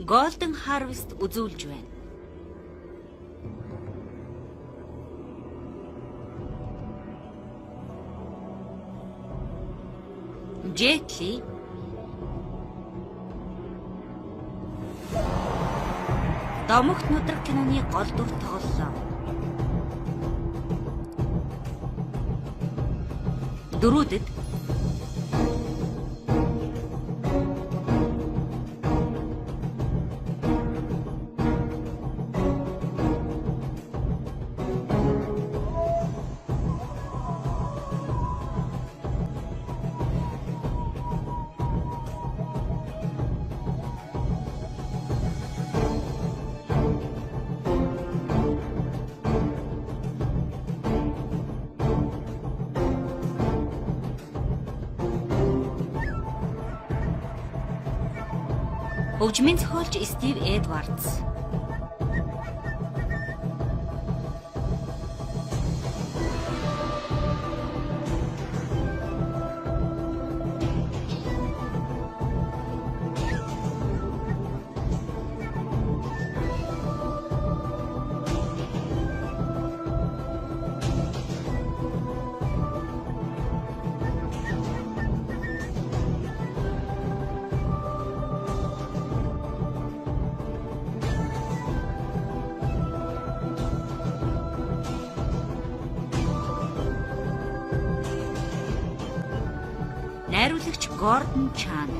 Golden Harvest үзүүлж байна. Jet Li Домогт нүдрэг киноны гол дүр тоглолоо. Дөрүүдэд хөгжмийн зохиолч Стив Эдвардс. Найруулагч Гордон Чан.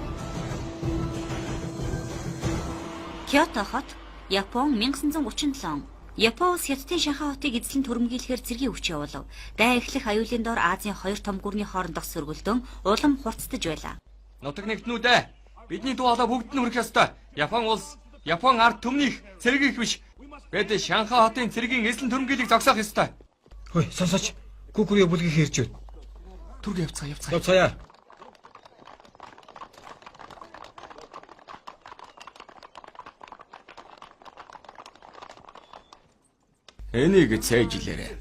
Кёто хот, Япон 1937. Япон улс Хятадын Шанхай хотыг эзлэн түрэмгийлэхээр цэргийн хүч явуулав. Дайн эхлэх аюулын дор Азийн хоёр том гүрний хоорондох сөргөлдөөн улам хурцтаж байлаа. Нутаг нэгтнүүд ээ. Бидний дуалаа бүгд нь хүрэх ёстой. Япон улс, Япон ард түмнийх цэргийг биш. Бид Шанхай хотын цэргийн эзлэн түрэмгийлийг зогсоох ёстой. Хөөе, сонсооч. Күкүрийн бүлгийг хэрж байна. Түрг явцгаа. Явцгаая. Энийг цээжилээрэй.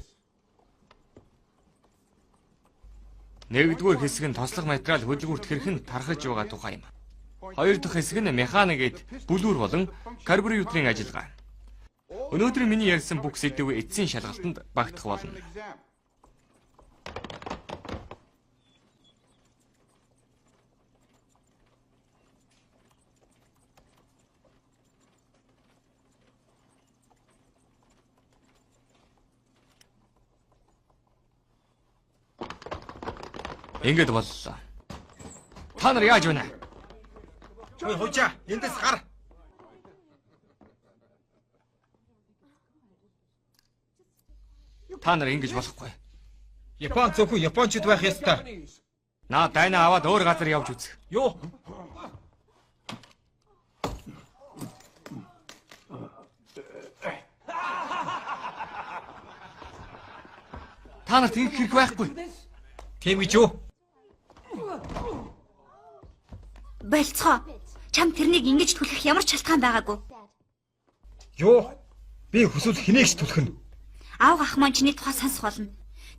Нэгдүгээр хэсэг нь тослох материал хөдөлгүүрт хэрхэн тархаж байгаа тухай юм. Хоёр дахь хэсэг нь механик бүлүүр болон карбюраторын ажиллагаа. Өнөөдөр миний ярьсан бүх сэдв эцсийн шалгалтанд багтах болно. Ингээд боллоо. Та нар яаж байна? Хөөе, эндээс гар. Та нар ингэж болохгүй. Япон зөвхөн японочд байх ёстой. Наа дайнаа аваад өөр газар явж үз. Юу? Та нарт ингэ хэрэг байхгүй. Тийм гэж юу? Болцгоо. Чам тэрнийг ингэж түлхэх ямар ч шалтгаан байгаагүй. Юу? Би хүсвэл хинээгч түлхэнэ. Аав ах маань чиний тухай сонсох болно.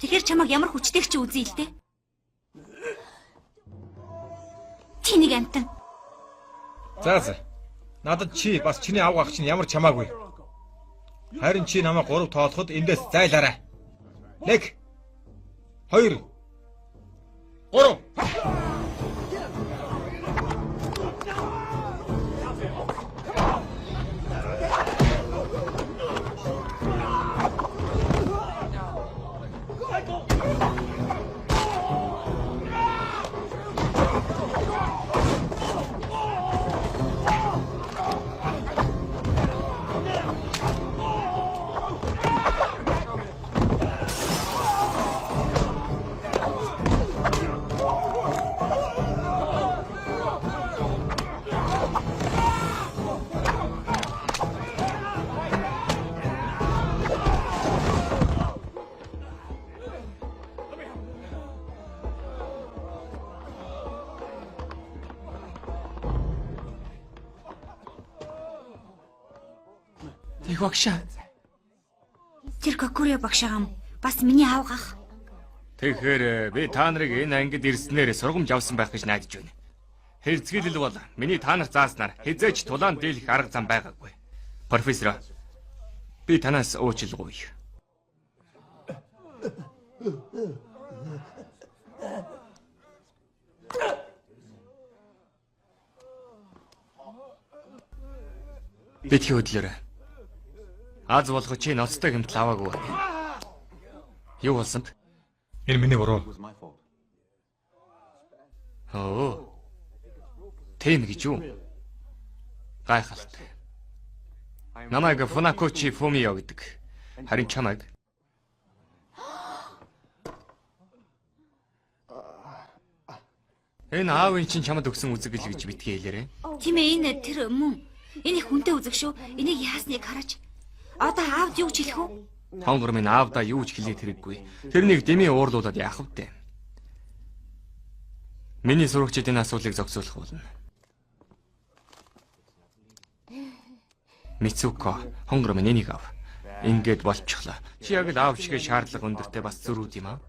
Тэгэхээр чамайг ямар хүчтэйг ч үзье л дээ. Чиний амтан. За. Надад чи бас чиний аав ах чинь ямар чамаагүй. Харин чи намайг 3 тоолоход эндээс зайлаарай. 1 2 3. Их багшаа. Тэр Кокурио багшаам бас миний аав ах. Тэгэхээр би та нарыг энэ ангид ирснээр сургамж авсан байх гэж найдаж байна. Тэр згийлэл бол миний та нарт зааснаар хязээч тулаан дийлэх арга зам байгаагүй. Профессор, би танаас уучлалгүй. Битгий хөдлөөрэй. Аз болох чи ноцтой гэмтэл аваагүй. Юу болсон бэ? Энэ миний буруу. Оо. Тийм гэж юу? Гайхалтай. Намайг Фунакочи Фумио гэдэг. Харин чамайг энэ аавын чинь чамд өгсөн үзэгэл гэж битгий хэлээрэй. Тийм ээ, энэ тэр мөн. Энэ их хүнтэй үзэг шүү. Энийг яасныг хараач. Одоо аавд юу ч хэлэх үү? Хонгор минь аавда юу ч хэлээд хэрэггүй. Тэрнийг дэмий уурлуулад яах вэ? Миний сурагчид энэ асуулыг зогсоолох болно. Мицуко, хонгор минь энийг ав. Ингээд болчихлоо. Чи яг л аав шигээ шаардлага өндөртэй бас зөрүүд юм аа.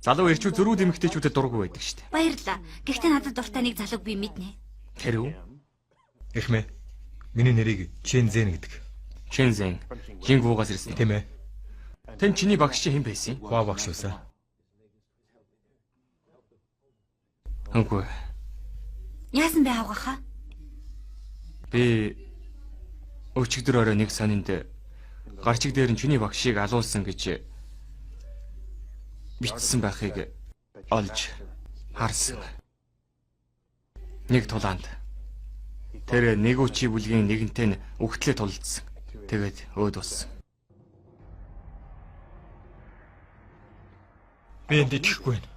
Залуу ирчүү зөрүүд эмэгтэйчүүдэд дургу байдаг штэ. Баярлалаа. Гэхдээ надад дуртай нэг залууг би мэднэ. Тэр үү? Эхмээ. Миний нэрийг Чэнзэн гэдэг. Чэнзэн. Жингвуугаас ирсэн. Тийм ээ. Тэн чиний багш чи хэн байсан? Хua багш байсан. Хангүй. Яасан бэ авгахаа? Би өчигдөр орой нэг сонинд гарчиг дээр нь чиний багшийг алуулсан гэж бичсэн байхыг олж харсан. Нэг тулаанд. Тэр нэг үчи бүлгийн нэгэнтэй нь өгтлээ тулдсан. Тэгээд өөд болсон. Би энд итгэхгүй байна.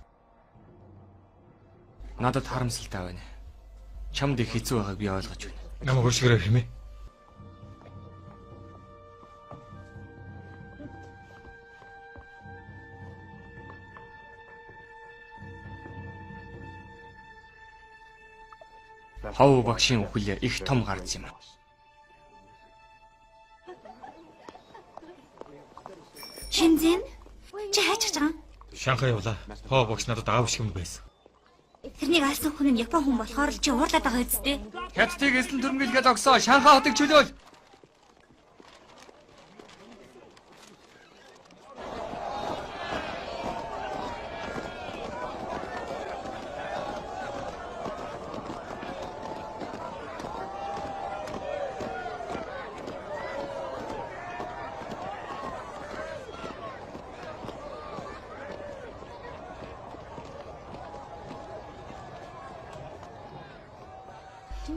Надад харамсалтай байна. Чамд их хэцүү байгааг би ойлгож байна. Намайг хуршгираа хэмээ. Хов багшийн үхэл их том гарц юм. Шинзэн чи хайж байгаа юм? Шанхай явлаа. Хоо багш надад аав шиг юм байсан. Тэрнийг алсан хүн нь Япон хүн болохоор л чи уурлаад байгаа үсттэй. Хятадыг эзлэн төрмгөлгээд огсоо Шанхай хотыг чөлөөл.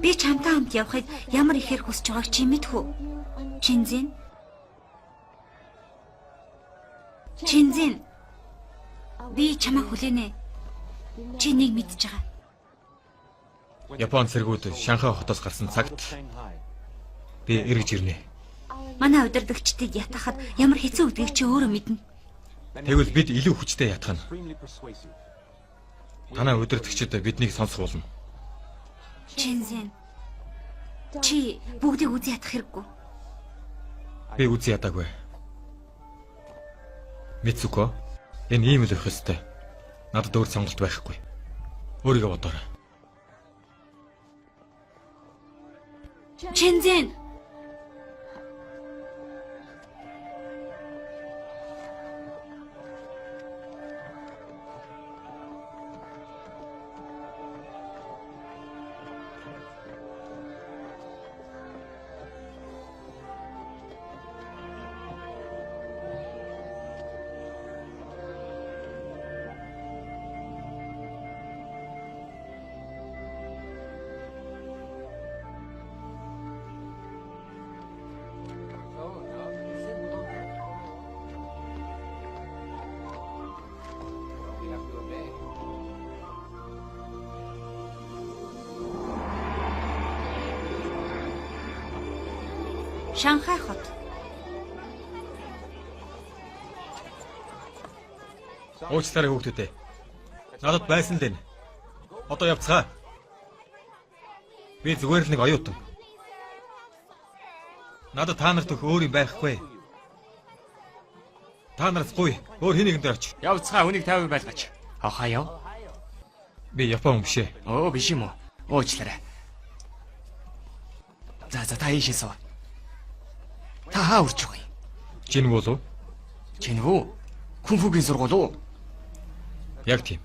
Би чамтай хамт явахыг ямар ихээр хүсэж байгааг чи мэдхүү? Чинзэн. Чинзэн. Би чамайг хүлээнэ. Чи нэг мэдж байгаа. Япон цэргүүд Шанхай хотоос гарсан цагт би эргэж ирнэ. Манай удирдагчдыг ятгахад ямар хэцүү үдгийг чи өөрөө мэднэ. Тэгвэл бид илүү хүчтэй ятгах нь. Танай удирдагчид биднийг сонсох болно. Чинзэн. Чи бүгдийг үзий ядах хэрэггүй. Би үзий ядаагүй. Мицуко, энэ ийм л байх ёстой. Надад өөр сонголт байхгүй. Өөрийгөө бодоорой. Чинзэн. Шанхай хот. Уучлаарай хүүхдүүдээ. Надад байсан л дээ. Одоо явцгаа. Би зүгээр л нэг оюутан. Надад та нарт өх өөр юм байхгүй. Та нараас гуй. Өөр хин нэгэн дээр оч. Явцгаа хүнийг тайван байлгаач. Ахаа яв. Би Япон хүн бишээ. Оо биш юм уу? Уучлаарай. За та ийшээ суув. Та хаа үрж байгаа юм? Жин болов? Чинвүү? Кунфугийн сургууль уу? Яг тийм.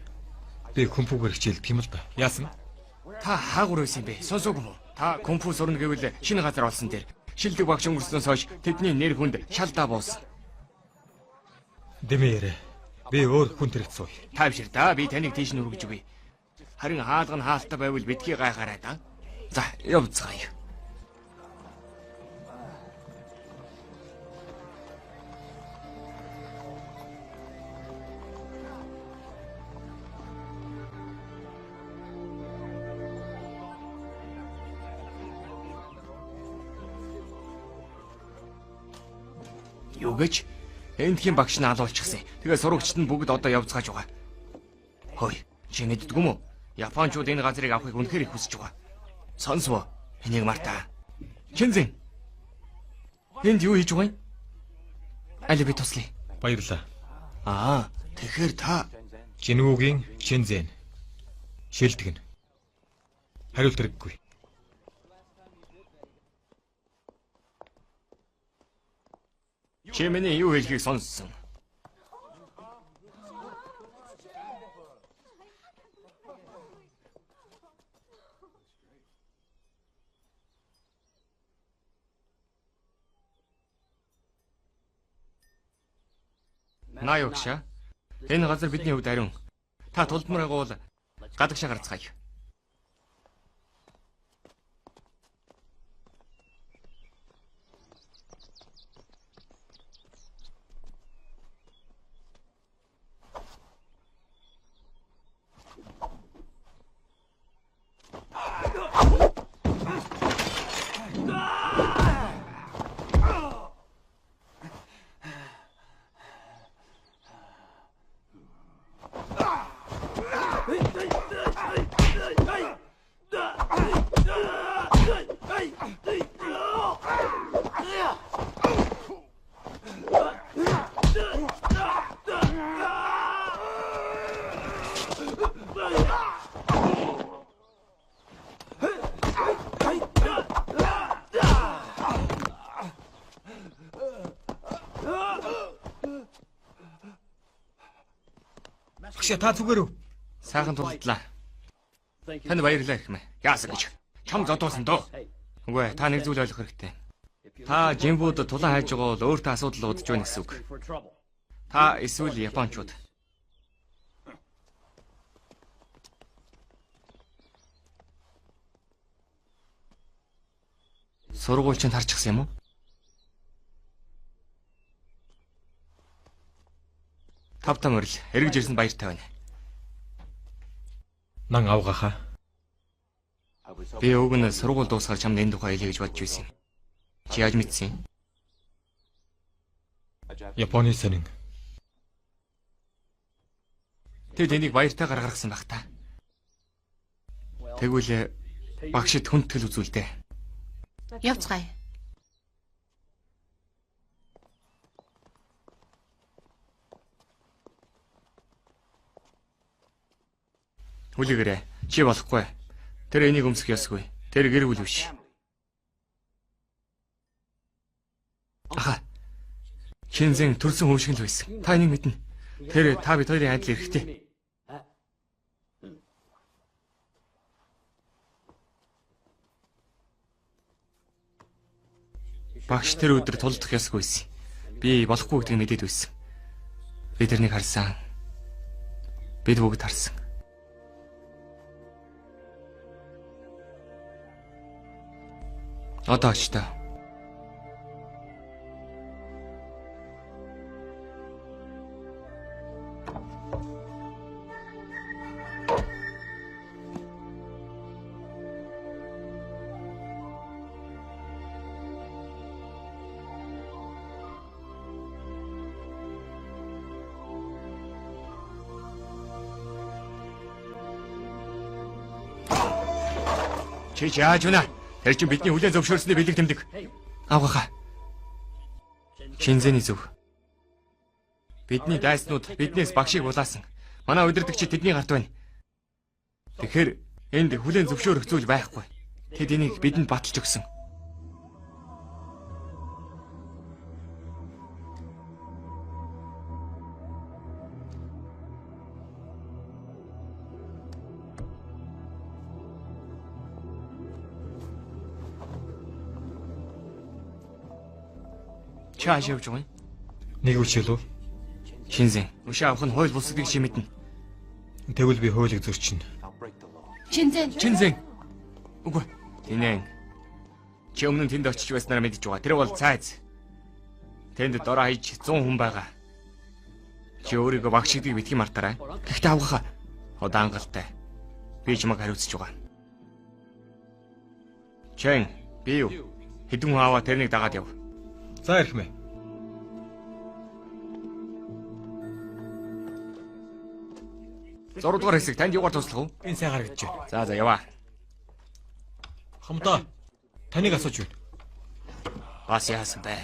Би кунфугаар хичээлдэг юм л да. Яасан? Та хаагур байсан юм бэ? Сонсоогүй мүү? Та кунфу сурна гэвэл шинэ газар олсон дээр шилдэг багш өнгөрснөөс хойш тэдний нэр хүнд шалдаа буусан. Дэмээрэ. Би өөр хүн төрөлт сууя. Тавшир да. Би таныг тийш нүргэж үгүй. Харин хаалга нь хаалттай байвал битгий гайхаарай да. За, явцгаая. Юу гэж? Эндхийн багш нь алуулчихсан. Тэгээ сурагчид нь бүгд одоо явцгааж байгаа. Хөөе, чи мэддэггүй мүү? Япончууд энэ газрыг авахыг үнэхээр их хүсэж байгаа. Сонсвоо. Энийг мартаа. Чинзэн. Энд юу хийж байгаа юм? Аль би туслая. Баярлалаа. Тэгэхээр та Жинвүүгийн Шинзэн. Шилдэг нь. Хариулт хэрэггүй. чи миний юу хэлхийг сонссон. Нааюкша. Энэ газар бидний хувьд ариун. Та тулдмар агуул гадагшаа гарцгаая. Багш та зүгээр үү? Сайхан тулдлаа. Танд баярлалаа гэх мэ. Яасан гэж. Чам зодуулсан дөө. Үгүй та нэг зүйл ойлгох хэрэгтэй. Та Жинвүүд тулаан хайж байгаа бол өөртөө асуудал удаж байна гэсэн үг. Та эсвэл Япончууд. Сургуульчинд харчихсан юм уу? Тавтан мөрөл эргэж ирсэн баяртай байна. Нан авгаахаа. Би өг нь сургууль дуусгаар чамд энэ тухай хэлье гэж бодож байсан юм. Чи яаж мэдсэн? Японы сонин. Тэд энийг баяртайгаар гаргасан баг та. Тэгвэл багшид хүндтгэл үзүүлдэ. Явцгаая. Үлгэрээ. Чи болохгүй. Тэр энийг өмсөх ёсгүй. Тэр гэр бүл биш. Аха. Шинзэн төрсөн хүн шиг л байсан. Та энийг мэднэ. Тэр та бид хоёрын адил эрэхтэй. Багш тэр өдөр тулдах ёсгүй байсан. Би болохгүй гэдгийг мэдээд байсан. Би тэрнийг харсан. Бид бүгд харсан. Одоо ч та. Чи яаж вэ? Тэр чинь бидний хүлээн зөвшөөрсөний бэлэг тэмдэг. Авгаахаа. Шинзэний зөв. Бидний дайснууд биднээс багшийг булаасан. Манай удирдагч тэдний гарт байна. Тэгэхээр Энд хүлээн зөвшөөрөх зүйл байхгүй. Тэд энийг бидэнд баталж өгсөн. Чааш явж байгаа юм. Нэг үчил үү? Шинзэн. Өшөө авах нь хууль бусдыг чи мэднэ. Тэгвэл би хуулийг зөрчинэ. Шинзэн. Үгүй. Тинэн. Чи өмнө тэнд очиж байснараа мэдж байгаа. Тэр бол цайз. Тэнд дороо хаяж 100 хүн байгаа. Чи өөрийгөө багш гэдгийг битгий мартаарай. Гэхдээ авгахаа. Удаангалтай. Би чамайг хариуцж байгаа. Чэн, би юу? Хэдэн хүн аваа тэрнийг дагаад яв. За ирэх мэ. Зурдгаар хэсэг танд юугаар туслах вэ? Энэ сайн харагдаж байна. За яваа. Хамдаа таныг асууж байна. Бас яасан бэ?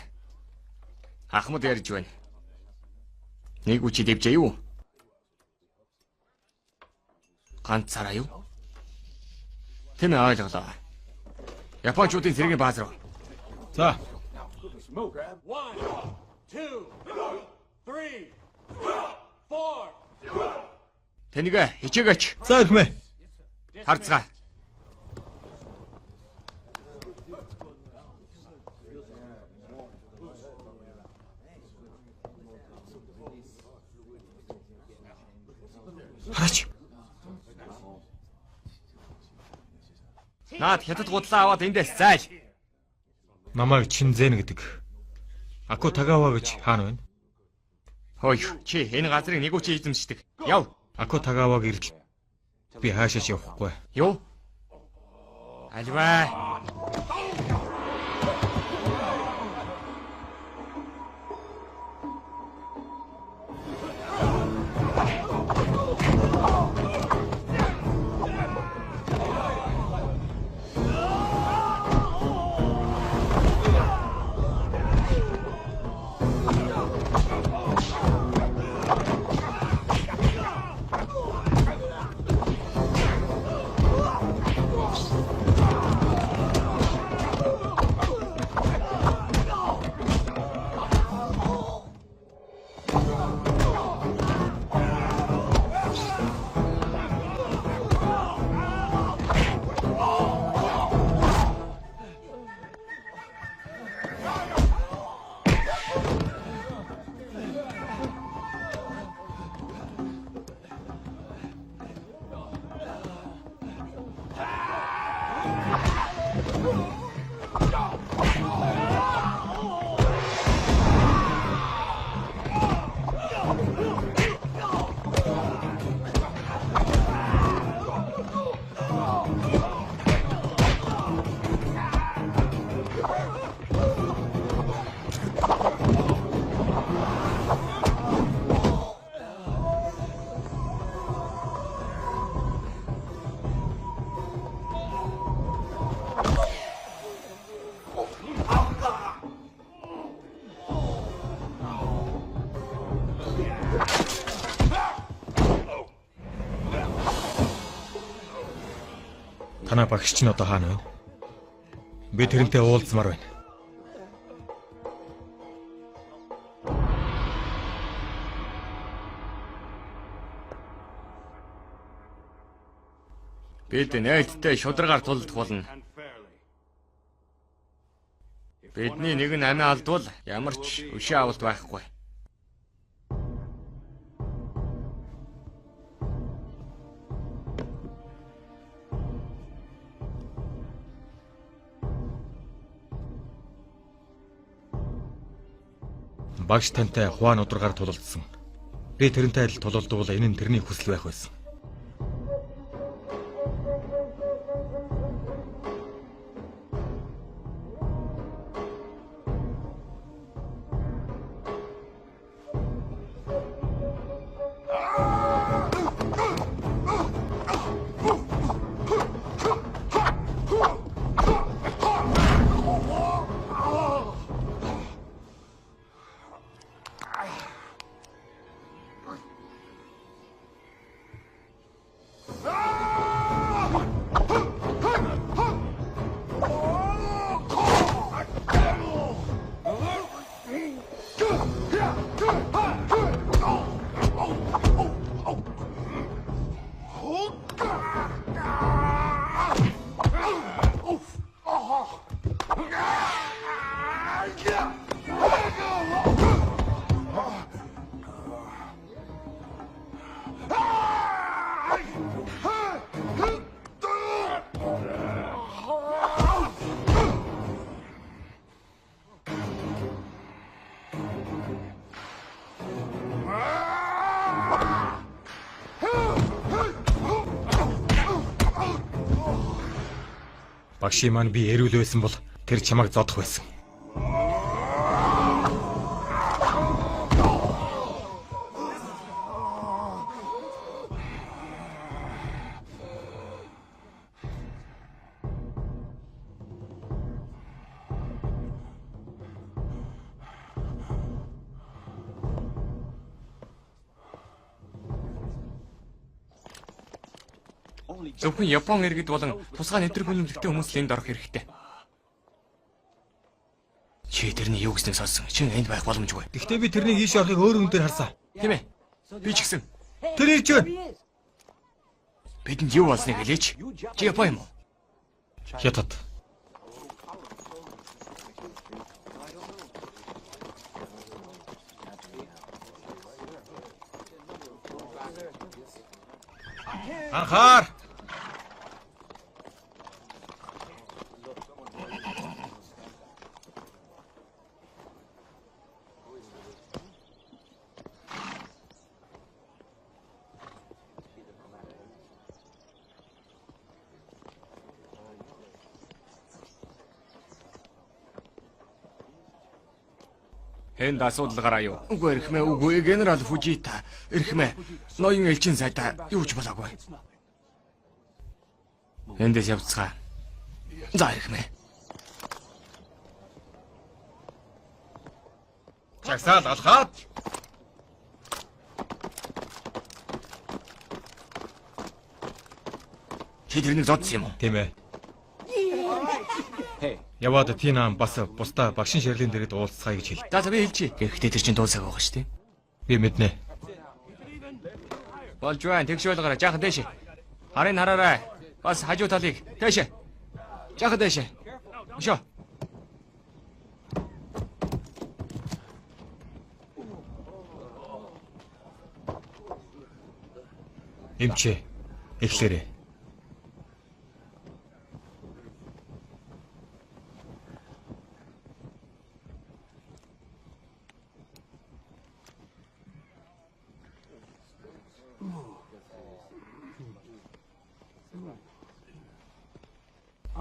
Ахмад ярьж байна. Нэг үчи дэвжээ юу? Ганцаараа юу? Тэмээ ойлголоо. Япончуудын цэргийн бааз руу. За. 1, 2, 3, 4. Тэнийг хичээгээч. За ирэх мэ. Харцгаа. Хараач. Наад хятад гудлаа аваад эндээс зайл. Намайг Чинзэн гэдэг. Аку Тагава гэж хаана байна? Хөөе, чи энэ газрыг нэг үчи эзэмшдэг. Яв. Аку Тагаваг ирэл. Би хаашаач явахгүй. Юу? Альва. Танай багш чинь одоо хаана вэ? Би тэрнтэй уулзмаар байна. Бид нээлттэй шударгаар тулдах болно. Бидний нэг нь амиа алдвал ямар ч өшөө авалт байхгүй. Багш тантай Хуан ударгаар тулалдсан. Би тэрнтэй адил тулалдвал энэ нь тэрний хүсэл байх байсан. Багшийн маань би эрүүл байсан бол тэр чамайг зодох байсан. Зөвхөн Япон иргэд болон тусгай нэвтрэх хүнлэгтэй хүмүүс л энд орох хэрэгтэй. Чи тэрний юу гэснэг сонссон. Чин энд байх боломжгүй. Гэхдээ би тэрнийг ийш орохыг өөр хүн дээр харсан. Тийм ээ. Би ч гэсэн. Тэр ирж байна. Бидэнд юу болсныг хэлээч. Чи Япон юм уу? Хятад. Анхаар. Энд асуудал гараа юу? Үгүй эрхмээ, үгүй генерал Фужита. Эрхмээ. Ноён элчин сайдаа юу ч болоогүй. Эндээс явцгаа. За эрхмээ. Чагсаал алхаад. Чи тэрнийг зодсон юм уу? Тийм ээ. Яваад Тинам бас бусдаа багшин ширлийн дээрээ уулзцаая гэж хэлв. За би хэлчихье. Гэхдээ тэр чинь дуусаагүй байгаа шүү дээ. Би мэднэ. Болж байна. Тэгш байлгаараа жаахан дэше. Харин хараарай. Бас хажуу талыг дэше. Жаахан дэше. Өшөө. Эмчээ. Эхлээрээ.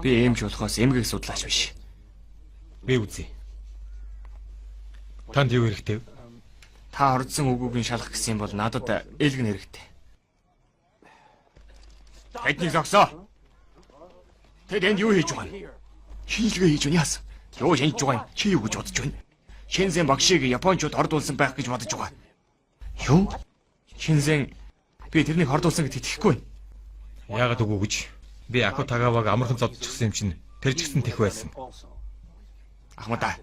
Би эмч болохоос эмгэг судлаач биш. Би үзье. Танд юу хэрэгтэй вэ? Та ордсон үгүүгийн шалах гэсэн бол надад ээлгэн хэрэгтэй. Тэднийг зогсоо. Тэд энд юу хийж байгаа юм? Шинжилгээ хийж байна яасан? Юу шинжиж байгаа юм? Чи юу гэж бодож байна? Шинзэн багшийг Япончууд ордуулсан байх гэж бодож байгаа. Юу? Шинзэн би тэрнийг хордуулсан гэдэгт итгэхгүй байна. Яагаад үгүй гэж? Би Акутагаваг амархан зодчихсан юм чинь тэр ч гэсэн тэх байсан. Ахмада,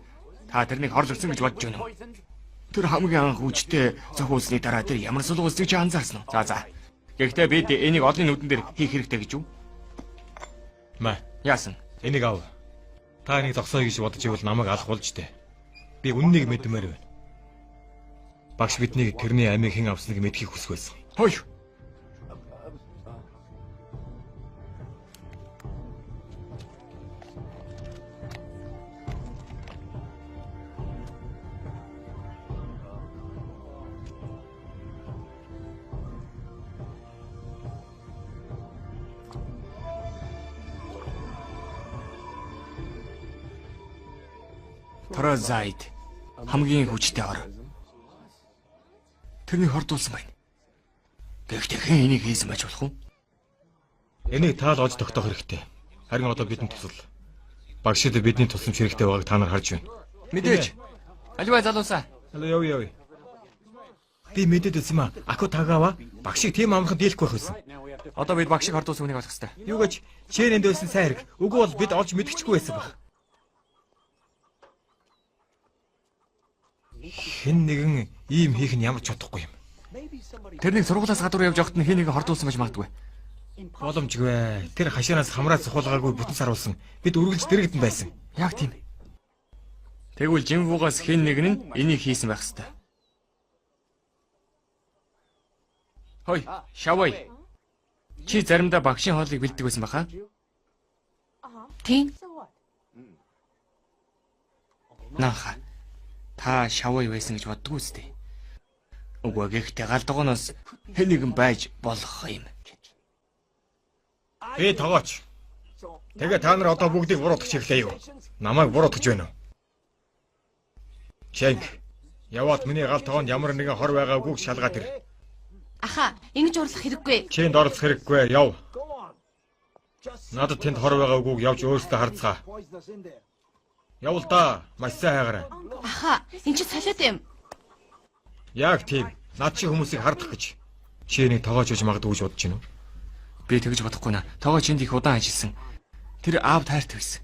та тэрнийг хорлогсон гэж бодож байна уу? Тэр хамгийн анх үжтэй зохиулсны дараа тэр ямар сул улсыг чи анзаарсан уу? За. Гэхдээ бид энийг олонний нүдэн дээр хийх хэрэгтэй гэж юу? Маа, Яасан? энийг ав. Та энийг зогсоё гэж бодож ивэл намайг алах болж дээ. Би үннийг мэдмээр байна. Багш биднийг тэрний амийг хэн авсныг мэдхийг хүсэх байсан. Хөөе. Таразайд хамгийн хүчтэй ор. Тэрнийг хордуулсан байна. Гэхдээ хэн энийг хийсэн байж болох вэ? Энийг таал ож тогтоох хэрэгтэй. Харин одоо бидний тусал. Багшид бидний тусламж хэрэгтэй байгааг та нар харж байна. Мэдээж. Аливаа залуусаа. Яв. Би мэдээд байсан юм аа. Акутагава багшийг тийм амархан дийлэхгүй байх байсан. Одоо бид багшийг хордуулсан хүнийг олох хэрэгтэй. Юу гэж шээрэнд байсан сайн хэрэг. Үгүй бол бид олж мэдчихгүй байсан баг. Хэн нэгэн ийм хийх нь ямар ч чадахгүй юм. Тэрнийг сургуулиас гадуур явж явахад нь хэн нэг хордуулсан байж магадгүй. Боломжгүй. Тэр хашаанаас хамраа цохолгаагүй бүтэн саруулсан. Бид үргэлж дэрэгдэн байсан. Яг тийм. Тэгвэл Жимвугаас хэн нэг нь энийг хийсэн байх ёстой. Хой, Шавай. Чи заримдаа багшийн хоолыг бэлддэг байсан баха? Тийм. Нааха. Та Шавай байсан гэж боддгоо үстэй. Үгүй гэхдээ галдгооноос хэн нэгэн байж болох юм. Би тогооч. Тэгээ та нар одоо бүгдийг буруутгах хэрэгтэй юу? Намайг буруутгах байна уу? Чэнг. Яваад миний гал тоонд ямар нэгэн хор байгаагүй шалгаад ир. Аха, ингэж урлах хэрэггүй. Чинд оролцох хэрэггүй. Яв. Надад тэнд хор байгаагүй явж өөрсдөө харцгаа. Явал да. Маш сайн хайгараа. Аха, энэ ч солиод юм. Яг тийм. Над чи хүмүүсийг хардах гэж. Чи энийг тоогооч гэж магадгүй гэж бодож байна уу? Би тэгж бодохгүй наа. Тоогоо чинд их удаан ажилласан. Тэр аав таарт байсан.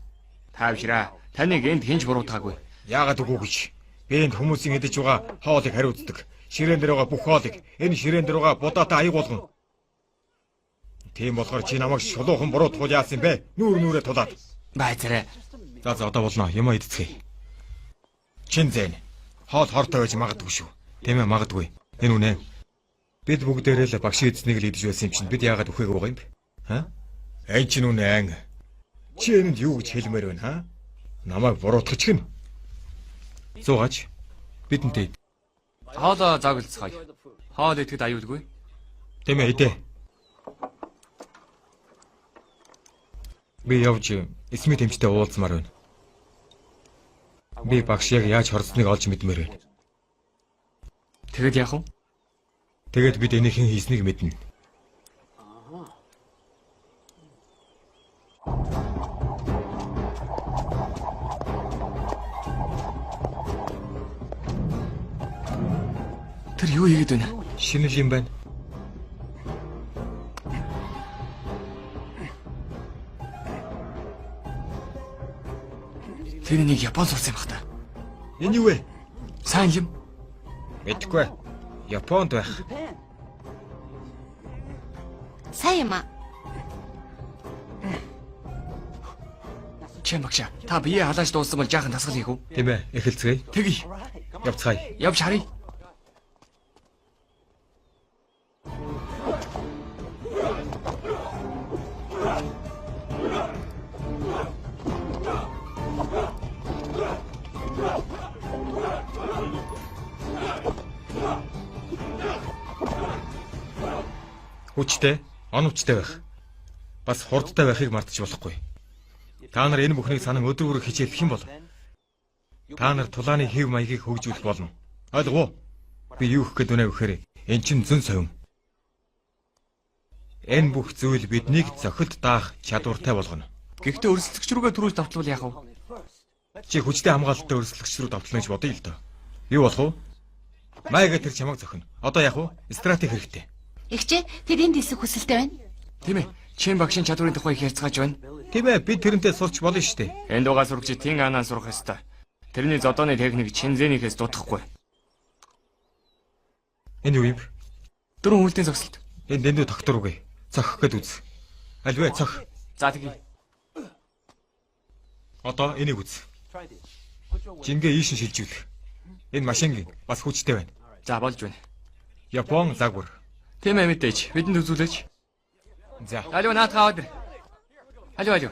Таавшраа. Таныг энд хинж буруутгаагүй. Яагаад үгүй гэж. Би энд хүмүүсийн идэж байгаа хоолыг хариуцдаг. Ширээн дээр байгаа бүх хоолыг энэ ширээн дээр байгаа будаатай аяг болгон. Тийм болохоор чи намайг шулуухан буруутгуул яасан бэ? Нүүрээ тулаад. Байцаарай. За одоо болно. Юм идцгээе. Чин зэн. Хоол хортой байж магадгүй шүү. Тийм ээ магадгүй. Энэ үнэ. Бид бүгдээрээ л багш эзнийг л идэж байсан юм чинь бид яагаад үхэх байгаа юм бэ? Ха? Айн чинь үнэ. Чи энэнд юу гэж хэлмээр байна, ха? Намайг буруутгах гин. Зуугач. Бидэнтэй. Хоолоо загалцгаая. Хоол идэхэд аюулгүй. Тийм ээ идэ. Би явж эсмийн тэмцтэй уулзмаар байна. Би багш яг яаж хорцсныг олж мэдмээр байна. Тэгэд яах вэ? Тэгээд бид энийхэн хийснийг мэднэ. Тэр юу хийгээд байна? Шинэл юм байна. Тэр нэг Япон сурсан юм бах та. Энэ юу вэ? Сайн юм. Мэдгүй. Японд байх. Сайн юм аа. Чэм багшаа. Та бие халааж дууссан бол жаахан тасгал хийх үү? Тийм ээ. Эхэлцгээе. Тэгье. Явцгаая. Явж харъя. Хүчтэй, оновчтой байх. Бас хурдтай байхыг мартаж болохгүй. Та нар энэ бүхнийг санан өдөр бүр хичээлэх юм бол та нар тулааны хэв маягийг хөгжүүлэх болно. Ойлгов уу? Би юу гэх гээд үнэ гэхээр эн чинь зөн совин. Энэ бүх зүйл биднийг зохилд даах чадвартай болгоно. Гэхдээ өрсөлдөгч рүүгээ түрүүлж давталвал яах вэ? Чи хүчтэй хамгаалалттай өрсөлдөгч рүү давтлаа гэж бодъё л доо. Юу болох вэ? Майга тэр чамайг зохино. Одоо яах вэ? Стратеги хэрэгтэй. Игчээ, тэр энд хэлсэх хүсэлтэй байна. Тийм ээ. Чин багшийн чадварын тухай их ярьцгааж байна. Тийм ээ, бид тэрнтэй сурч болно шүү дээ. Энд угаа сурагч Тин Анаа сурах ёстой. Тэрний зодооны техник Чинзэнийхээс дутахгүй. Энэ юу юм? Дөрөв хүлтийн зогсолт. Энд дэндүү доктор үгүй. Цохих гээд үз. Альвэ цох. За тэгье. Одоо энийг үз. Жингээ ийш нь шилжүүлэх. Энэ машингийн бас хүчтэй байна. За болж байна. Япон загвар. Тийм ээ мэдээж. Бидэнд үзүүлээч. За. Алуу наатаа аваад. Алуу.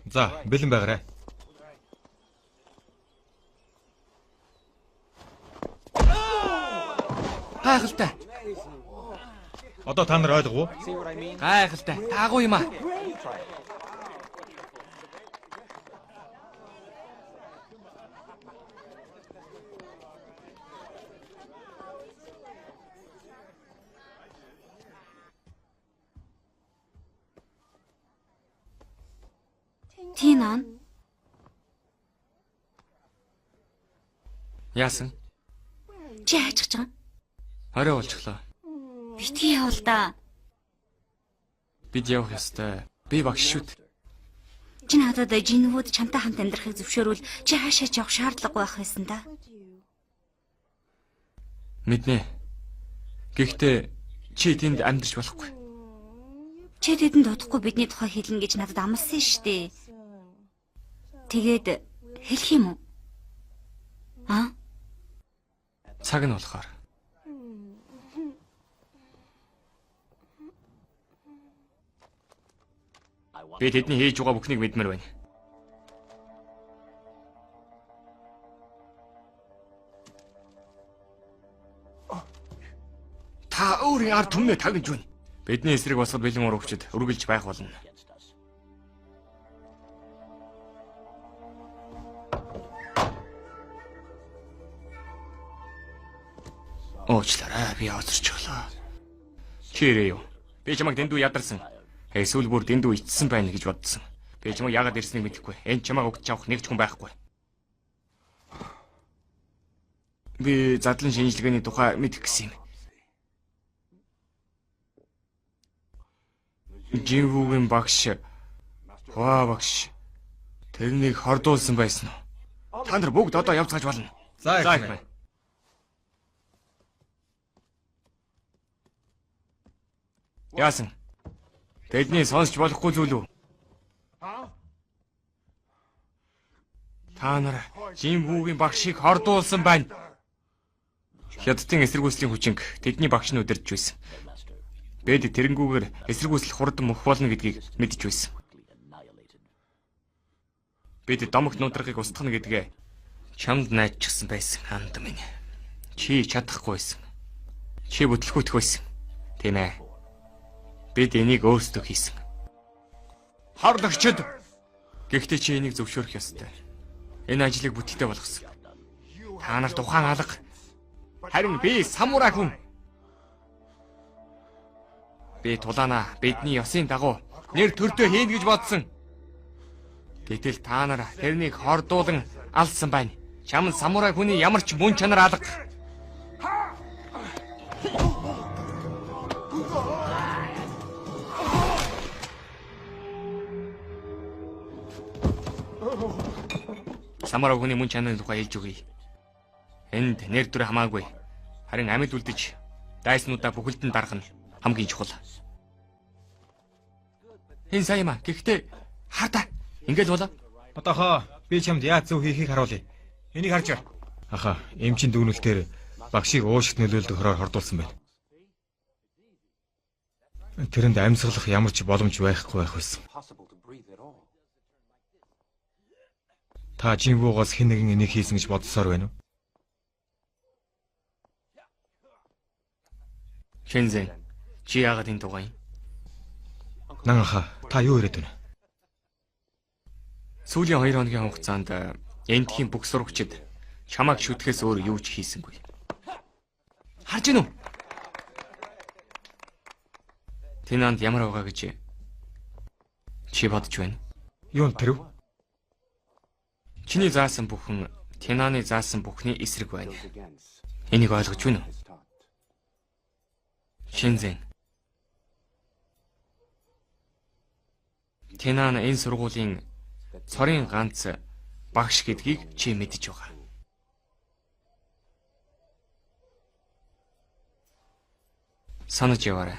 За, бэлэн байгаарай. Гайхалтай. Одоо та нар ойлгов уу? Гайхалтай. Таагүй юм аа. Тинан. Яасан? Чи хайчих чам. Орой болчихлоо. Битгий явал да. Бид явах ёстой. Би багш шүүд. Чи надад жинвүүд чамтай хамт амьдрахыг зөвшөөрвөл чи хаашаа ч явах шаардлагагүй байх байсан да. Мэднэ. Гэхдээ чи тэнд амьдарч болохгүй. Чи тэдэнд дутхгүй бидний тухай хэлнэ гэж надад амласан штэ. Тэгээд хэлэх юм уу? Аа? Цаг нь болохоор. Би тэдний хийж байгаа бүхнийг мэдмээр байна. Та өөрийн ард түмнээ тагнаж байна. Бидний эсрэг босгод бэлэн урагчид үргэлж байх болно. Уучлаарай, би озорч өглөө. Чирээ юу? Би чамайг дэндүү ядарсан. Эсвэл бүр дэндүү ичсэн байна гэж бодсон. Би чамайг яагаад ирснийг мэдэхгүй. Энд чамайг өгч авах нэг ч хүн байхгүй. Би задлан шинжилгээний тухай мэдэх гэсэн юм. Жинвүүгийн багш, Хва багш, тэрнийг хордуулсан байсан уу? Та нар бүгд одоо явцгааж болно. За За их их байна. байна. Яасан? Тэдний сонсч болохгүй зүйл үү? Та нар Жинвүүгийн багшийг хордуулсан байна. Хятадын эсэргүүцлийн хүчинг тэдний багш нь удирдах байсан. Бид тэрэнгүүгээр эсэргүүцэл хурдан мөх болно гэдгийг мэдж байсан. Бид домогт нудрагыг устгах нь гэдгээ чамд найдчихсан байсан ханд минь. Чи чадахгүй байсан. Чи бүтлгүүтэх байсан. Тийм ээ. Бид энийг өөрсдөө хийсэн. Харлагчид. Гэхдээ чи энийг зөвшөөрөх ёстой. Энэ ажлыг бүтэлтэй болгосон. Та нар тухайн алга. Харин би самурай хүн. Би тулаана бидний ёсын дагуу нэр төртөө хийн гэж бодсон. Гэтэл та нар тэрнийг хордуулан алсан байна. Чам самурай хүний ямар ч мөн чанар алга. Самурай хүний мөн чанарын тухай хэлж өгье. Энд нэр төр хамаагүй. Харин амьд үлдэж дайснуудаа бүхэлд нь дарах нь хамгийн чухал. Энэ сайн юм аа. Гэхдээ хардаа. Ингээл болоо. Одоохоо би чамд яаж зөв хийхийг харуулъя. Энийг харж бай. Аха, эмчин дүүнэлтээр багшийг уушигт нөлөөлдөг хороор хордуулсан байна. Тэрэнд амьсгалах ямар ч боломж байхгүй байх байсан. Та Жинвуугоос хэн нэгэн энийг хийсэн гэж бодсоор байна уу? Шэнзэн, чи яагаад энэ тугай? Нангаха, та юу яриад байна? Сүүлийн 2 хоногийн хугацаанд эндхийн бүх сурагчид чамайг шүтгэхээс өөр юу ч хийсэнгүй. Харж гинүү? Тэнанд ямар байгаа гэж чи бодож байна? Юунд тэрв? Чиний заасан бүхэн Тэнаны заасан бүхний эсрэг байна. Энийг ойлгож байна уу? Шинзэн. Тэнан энэ сургуулийн цорын ганц багш гэдгийг чи мэдэж байгаа. Санаж яваарай.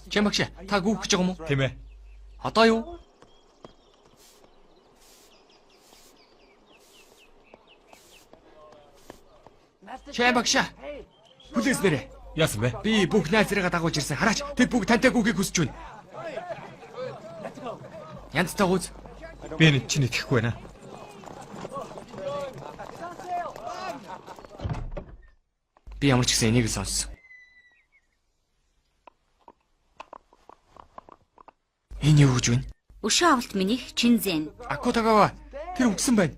Чамагш, та гүөх гэж байгаа юм уу? Тийм ээ. Одоо юу? Чамагш. Бүлээс нэрэ. Яасан бэ? Би бүх найз зэрэгээ дагуулж ирсэн. Хараач, тэд бүгд тантай гүөхийг хүсэж байна. Янзтай гүз. Би энэ чинь итгэхгүй байна. Би ямар ч гэсэн энийг л сонссон. Энэ юу гэж байна? Өшөө авалт минийх Чинзэн. Акутагава тэр үгсэн байна.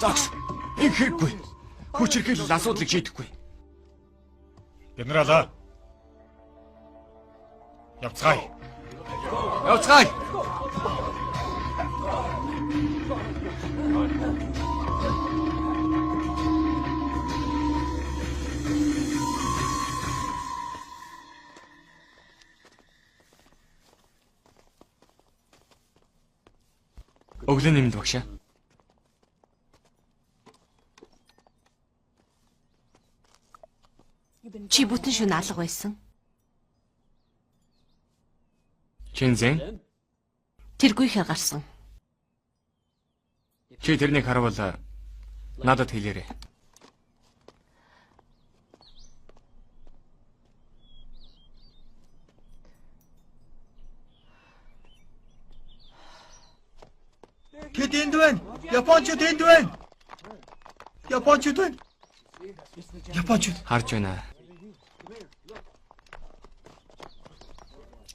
Загс. Их хэрэггүй. Хүчирхэл асуудлыг шийдэхгүй. Генералаа. Явцгаая. Явцгаая. Өглөө нэмд багшаа. Чи бүтэн шөнө алга байсан. Чинзэн, Тэргүйхээр гарсан. чи тэрнийг харавал надад хэлээрэй. Тэд энд байна. Япончууд энд байна. Япончууд байна. Япончууд. Харж байна.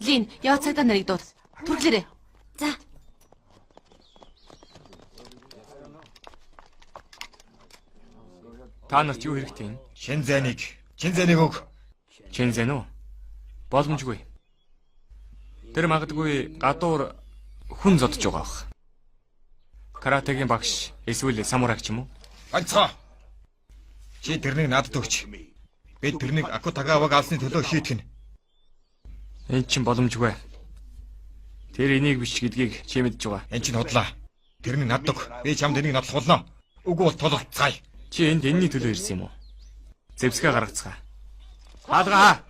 Лин, яа цагдаа нарыг дууд. Түрлээрээ. За. Та нарт юу хэрэгтэй юм? Шин зэнийг өг. Чин зэн үү? Боломжгүй. Тэр магадгүй гадуур хүн зодж байгаа бах. Каратегийн багш эсвэл самурайч юм уу? Ганцхан. Чи тэрнийг надад өгч. Би тэрнийг Акутагаваг авсны төлөө шийтгэн. Энд чинь боломжгүй. Тэр энийг биш гэдгийг чи мэдж байгаа. Энд чинь худлаа. Тэрнийг надад өг. Би чамд энийг нотлохолно. Үгүй бол тололцгаая. Чи энд энэний төлөө ирсэн юм уу? Зэвсгээ гаргацгаа. Хаалгаа.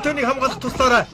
Шүтэнийг хамгаалах туслаарай.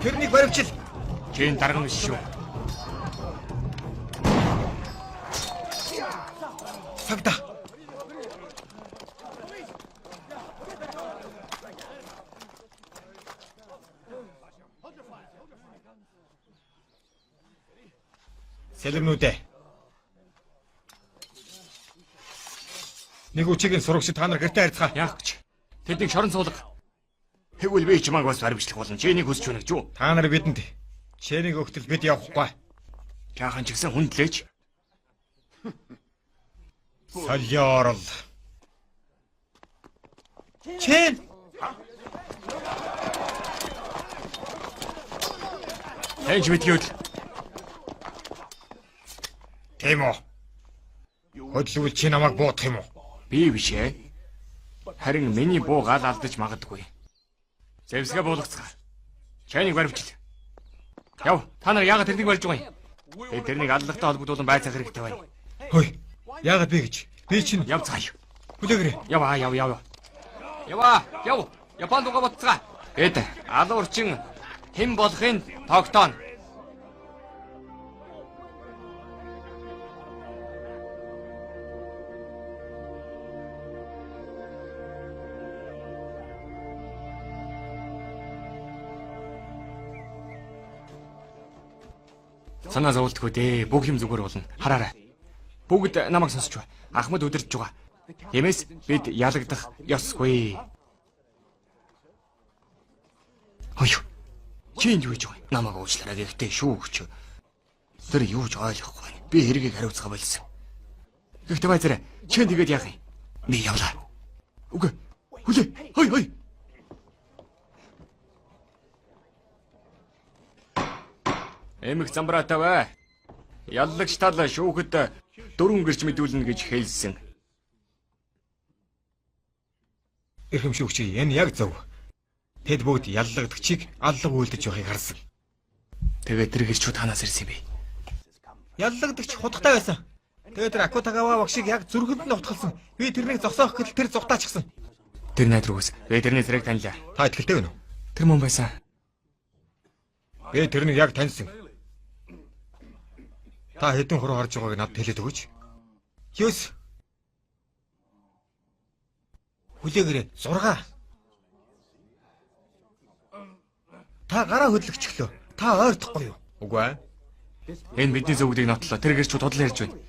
Тэрнийг баривчил. Чи энэ дарга биш шүү. Сагда. Сэлэмнүүдээ. Нэг үчигийн сурагч та нар гэртээ харьцгаа. Яах гэж? Тэднийг шорон суулга. Тэгвэл би чамайг бас баримтлах болно. Чи энийг хүсч байна гэж юу? Та нар бидэнд чэнийг өгтөл бид явахгүй. Жаахан ч гэсэн хүндлээч. Солиорл. Чэн. Энд мэдгээд Тийм үү? Хөдлөвөл чи намайг буутах юм уу? би биш ээ. Харин миний буу гал алдаж магадгүй. Зэвсгээ буулгацгаа. Чайныг баримтл. Яв, та нар яагаад тэрнийг барьж байгаа юм? Тэрнийг аллагтай холбогдуулан байцаах хэрэгтэй байна. Хөөе. Яагаад би гэж? Би чинь Явцгаая. хүлээгээрэй. Яв. Яв. Японд угаа боцгаа. Эд алуурчин хэн болохын тогтооно. Санаа зовлтгүй дээ. Бүх юм зүгээр болно. Хараарай. Бүгд намайг сонсч бай. Ахмад удирдах байгаа. Тиймээс бид ялагдах ёсгүй. Хөөе. Чи энд юу гэж байгаа юм? Намайг уучлаарай гэхдээ шүү гэж. Тэр юу ч ойлгохгүй. Би хэргийг хариуцгаа болсон. Гэхдээ байцаарай. Чи тэгээд яах юм? Би явлаа. Үгүй. Хүлээ. Хөөе. Эмх замбраатай бай. Яллагч тал шүүхэд дөрвөн гэрч мэдүүлнэ гэж хэлсэн. Эрхэм шүүгч, энэ яг зөв. Тэд бүгд яллагдагчийг аллах үйлдэж байгааг харсан. Тэгээд тэр гэрчүүд танаас ирсэн бэ? Яллагдагч хутгатай байсан. Тэгээд тэр Акутагава багшийг яг зүрхэнд нь утгалсан. Би тэрнийг зогсоох гэтэл тэр зугтаачихсан. Тэр найд руугаас. Би тэрний зэрэг таньлаа. Та итгэлтэй байна уу? Тэр мөн байсан. Би тэрнийг яг таньсан. Та хэдэн хуруу харж байгааг надад хэлээд өгөөч. Ёс. Хүлээгээрээ 6. Та гараа хөдлөгчлөө. Та ойртохгүй юу? Үгүй ээ. Энэ бидний зөвгдийг нотлоо. Тэр гэрчүүд худлаа ярьж байна.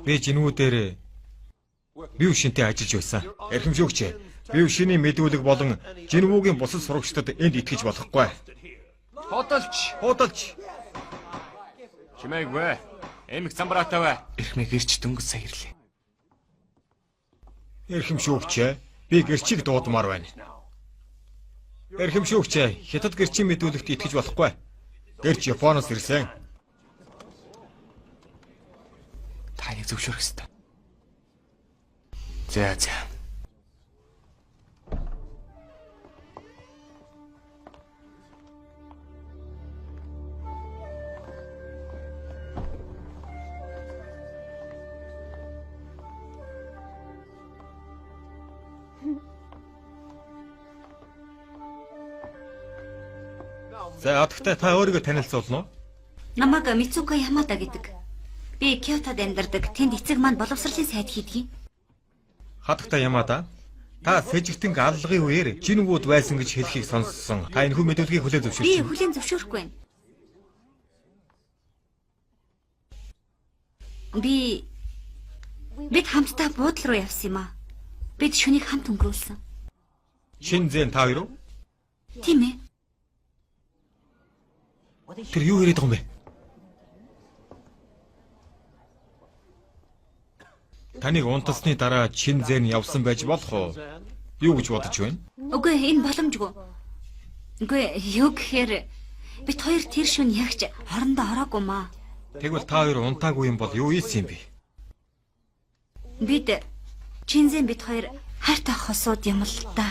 Би жинүүдээр бив шинтэй ажиллаж байсан. Эрхэмшүүгч. Бив шинийн мэдүүлэг болон жинвүүгийн бусад сурагчдад энд итгэж болохгүй. Худалч. Чимээгүй. Эмх замбраатай бай. Эрхмээ гэрч дөнгөж сая ирлээ. Эрхэмшүүгч. Би гэрчийг дуудмаар байна. Эрхэмшүүгч. Хятад гэрчийн мэдүүлэгт итгэж болохгүй. Гэрч Японоос ирсэн. Таныг зөвшөөрөх ёстой. За. За, одогтой та өөрийгөө танилцуулна уу? Намайг Мицука Ямада гэдэг. Би Киотод амьдардаг. Тэнд эцэг маань боловсролын сайд хийдэг. Хатагтай Ямада. Та сэжигтэн аллагын үеэр жинвүүд байсан гэж хэлхийг сонссон. Та энэхүү мэдүүлгийг хүлээн Би зөвшөөрч байна. хүлээн зөвшөөрөхгүй байна. Бид хамтдаа буудлын руу явсан юм аа. Бид шөнийг хамт өнгөрүүлсэн. Шинзэн та хоёр уу? Тийм ээ. Тэр юу яриад байгаа юм бэ? Таныг унтасны дараа Шинзэн явсан байж болох уу? Юу гэж бодож байна? Үгүй энэ боломжгүй. Үгүй юу гэхээр бид хоёр тэр шөнө ягч хорондоо ороогүй маа. Тэгвэл та хоёр унтаагүй юм бол юу ийсэн юм бэ? Бид Чинзэн бид хоёр хайртай хосууд юм л да.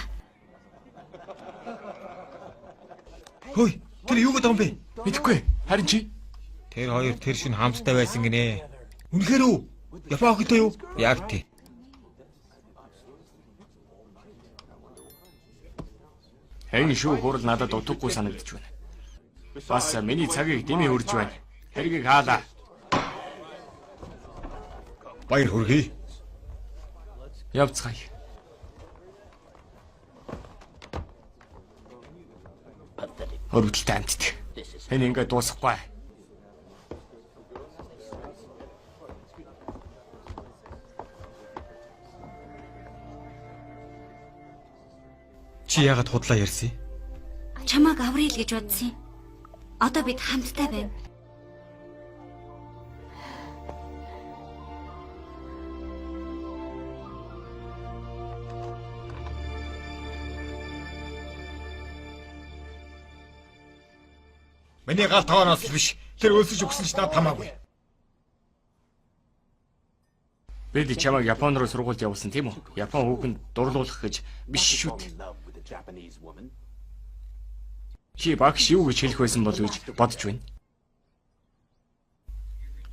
Хөөе, тэр юу гэдэг юм бэ? Мэдхгүй. Харин чи Тэр хоёр тэр шин хамттай байсан гинэ. Үнэхээр үү? Япон хөтэй юу? Яг тий. энэ шүү хурал надад утгагүй санагдаж байна. Бас миний цагийг дэмий үрж байна. Хэргийг хаалаа. Баяр хүргэе. Явцгаая. Хөрвөлтэй амтд. Энэ ингээд дуусахгүй. Чи яагаад худлаа ярьсан? Чамайг аврил гэж бодсон. Одоо бид хамттай байна. Миний гал тооноос л биш. Тэр өлсөж өгсөн ч надад хамаагүй. Бид чамайг Япон руу сургуульд явуулсан тийм үү? Япон хүүхэнд дурлуулах гэж биш шүү дээ. Чи багш юу гэж хэлэх байсан бол гэж бодож байна.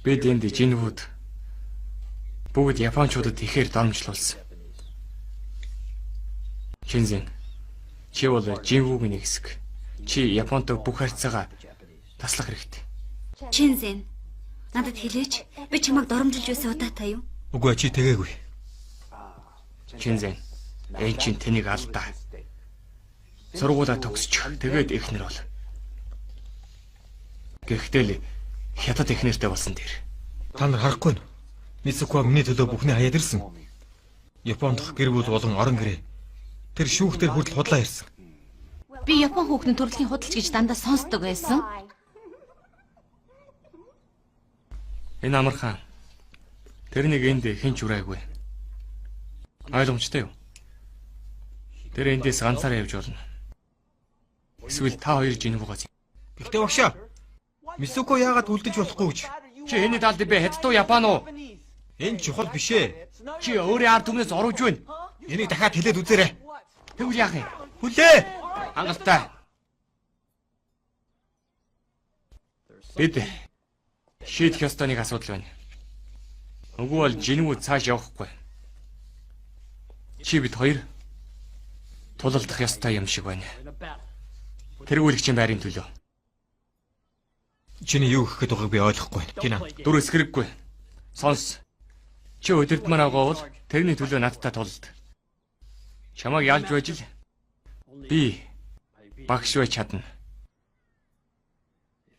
Бид энд жинвүүд бүгд японочдод ихээр дормжлуулсан. Шинзэн чи бол жинвүүгийн нэг хэсэг. Чи Японтой бүх харьцаагаа таслах хэрэгтэй. Чинзэн надад хэлээч. Би чамайг доромжилж байсан удаатай юу? Үгүй чи тэгээгүй. Шинзэн энэ чинь тэнийг алдаа. Сургуулаа төгсч тэгээд эхнэр бол. Гэхдээ л хятад эхнэртэй болсон тэр. Та нар харахгүй нь. Мицуко миний төлөө бүхний хаяад ирсэн. Японд гэр бүл болон орон гэрээ. Тэр шүүхтэр хүртэл худлаа ярьсан. Би Япон хүүхдийн төрөлхийн худалч гэж дандаа сонсдог байсан. Энэ амархан. Тэрнийг энд хэн ч урайгүй. Ойлгомжтой юу? Тэр эндээс ганцаараа явж болно. Эсвэл та хоёр жинвуугаас. Гэхдээ багшаа. Мицуко яагаад үлдэж болохгүй гэж? Чи энэ талд би хятад уу Япон уу? Энэ чухал биш ээ. Чи өөрийн ард түмнээс оруулж байна. Энийг дахиад хэлээд үзээрэй. Тэгвэл яах юм? Хүлээ. Хангалттай. Бид шийдэх ёстой нэг асуудал байна. Үгүй бол жинүү цааш явахгүй. Чи бид хоёр тулалдах ёстой юм шиг байна. Тэргүүлэгчийн байрын төлөө. Чиний юу гэхэд байгааг би ойлгохгүй байна. Гинэ. Дөрөс хэрэггүй. Сонс. Чи өдөртмөр агуул тэрний төлөө надтай тулалд. Чамайг ялж байж л би багш байж чадна.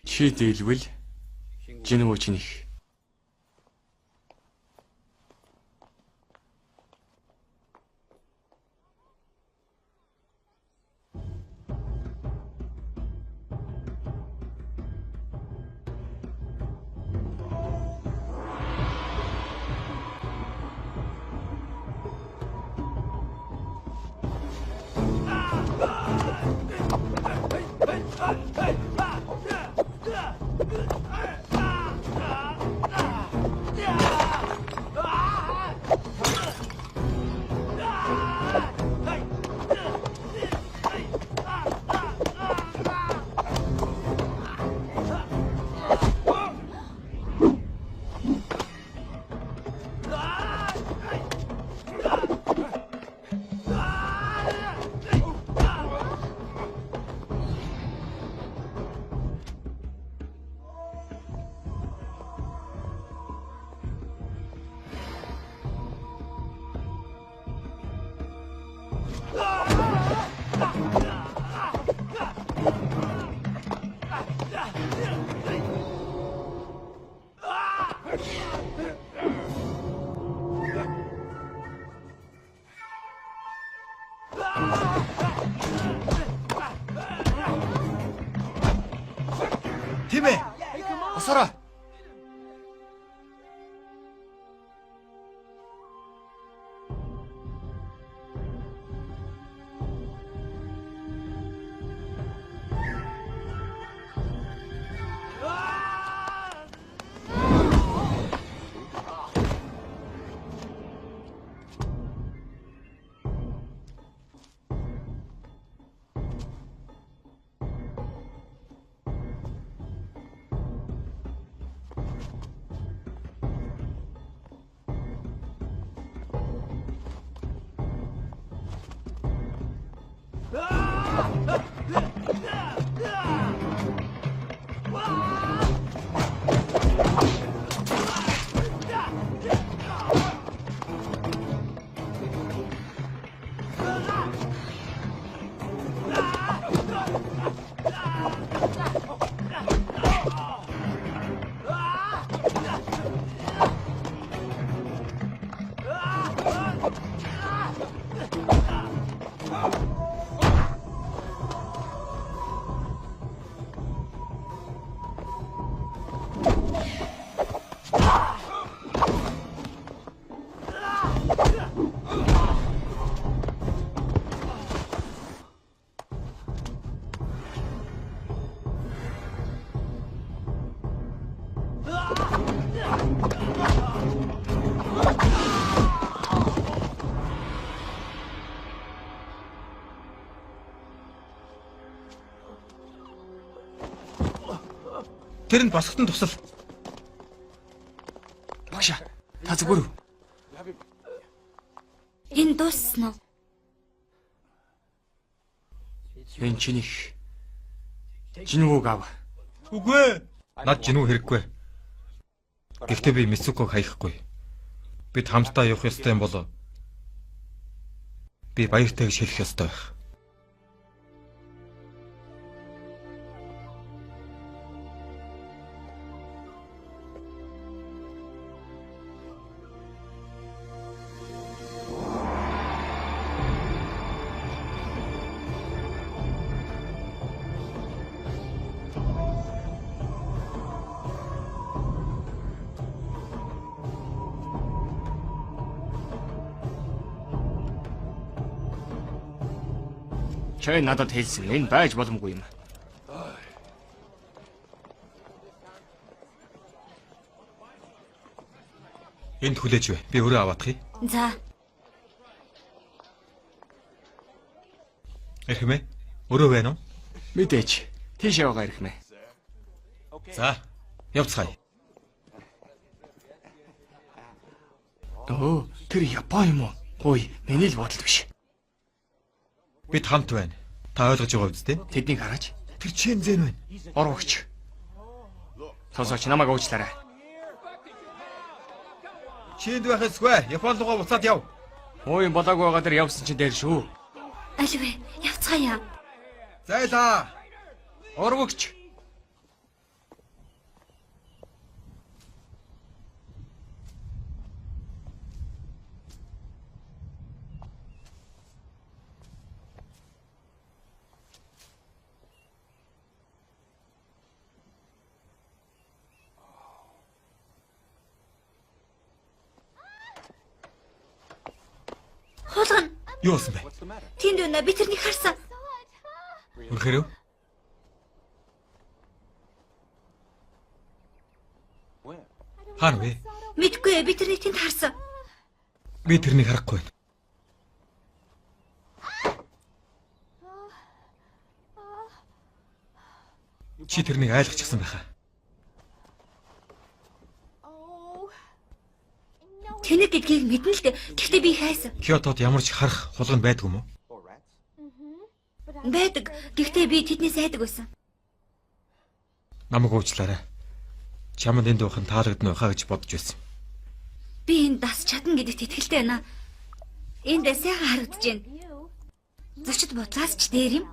Чи дийлвэл жинүү чинийх. Тимээ. Осороо. Тэр нь босготон тусал. Багш, та зүгээр үү? Энэ дууссан уу? Энэ чинийх. Жинүүг ав. Үгүй ээ. Над жинүү хэрэггүй. Гэхдээ би Мисуког хаяхгүй. Бид хамтдаа явах ёстой юм болоо. Би баяртайг шилэх ёстой байх. Чай надад хэлсэн. Энэ байж боломгүй юм. Энд хүлээж бай. Би өөрөө аваадах юм. За, Эрхэмээ. Өөрөө байна уу? Мэдээч. Тийш яваа ирэх мэ. За, Явцгаая. Өө, тэр Япон юм уу? Гуй, миний л бодол биш. Бид хамт байна. Та ойлгож байгаа үст те? Тэднийг хараач. Тэр чин зэн байна. Орвогч. Сонсооч намайг уучлаарай. Чинд байх эсгүй. Япон руугаа буцаад яв. Ууийн болоогүй байгаа дээр явсан чинь дээр шүү. Альвэ, явцгаая. Зайлаа. Орвогч. Хулгана. Юу болсон бэ? Тэнд байна. Би тэрнийг харсан. Үнэхээр үү? Хаана вэ? Мэдгүй, би тэрнийг тэнд харсан. Би тэрнийг харахгүй байна. Чи тэрнийг айлгачихсан байхаа. Тэнэг гэдгийг мэднэ л дээ. Гэхдээ би хайсан. Киотод ямар ч харах хулгана байдгүй юм уу? Байдаг. Гэхдээ би тэднээс айдаг байсан. Намайг уучлаарай. Чамд энд уух нь таалагдна байхаа гэж бодож байсан. Би энэ дас чадна гэдэгт итгэлтэй байна. Энд сайхан харагдаж байна. Зочид бодлоос ч дээр юм.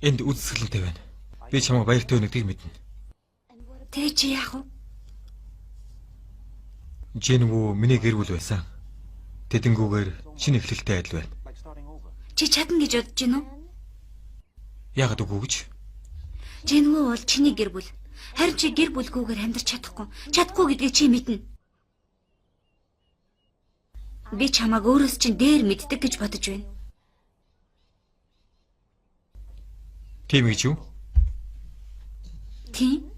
Энд үзэсгэлэнтэй байна. Би чамайг баяртай өнөгдгийг мэднэ. Тэ чи яах вэ? Жинвүү миний гэр бүл байсан. Тэдэнгүүгээр шинэ эхлэлтэй адил байна. Чи чадна гэж бодож байна уу? Яагаад үгүй гэж? Жинвүү бол чиний гэр бүл. Харин чи гэр бүлгүйгээр амьдрч чадахгүй. Чадахгүй гэдгийг чи мэднэ. Би чамайг өөрөөс чинь дээр мэддэг гэж бодож байна. Тийм гэж юу? Тийм.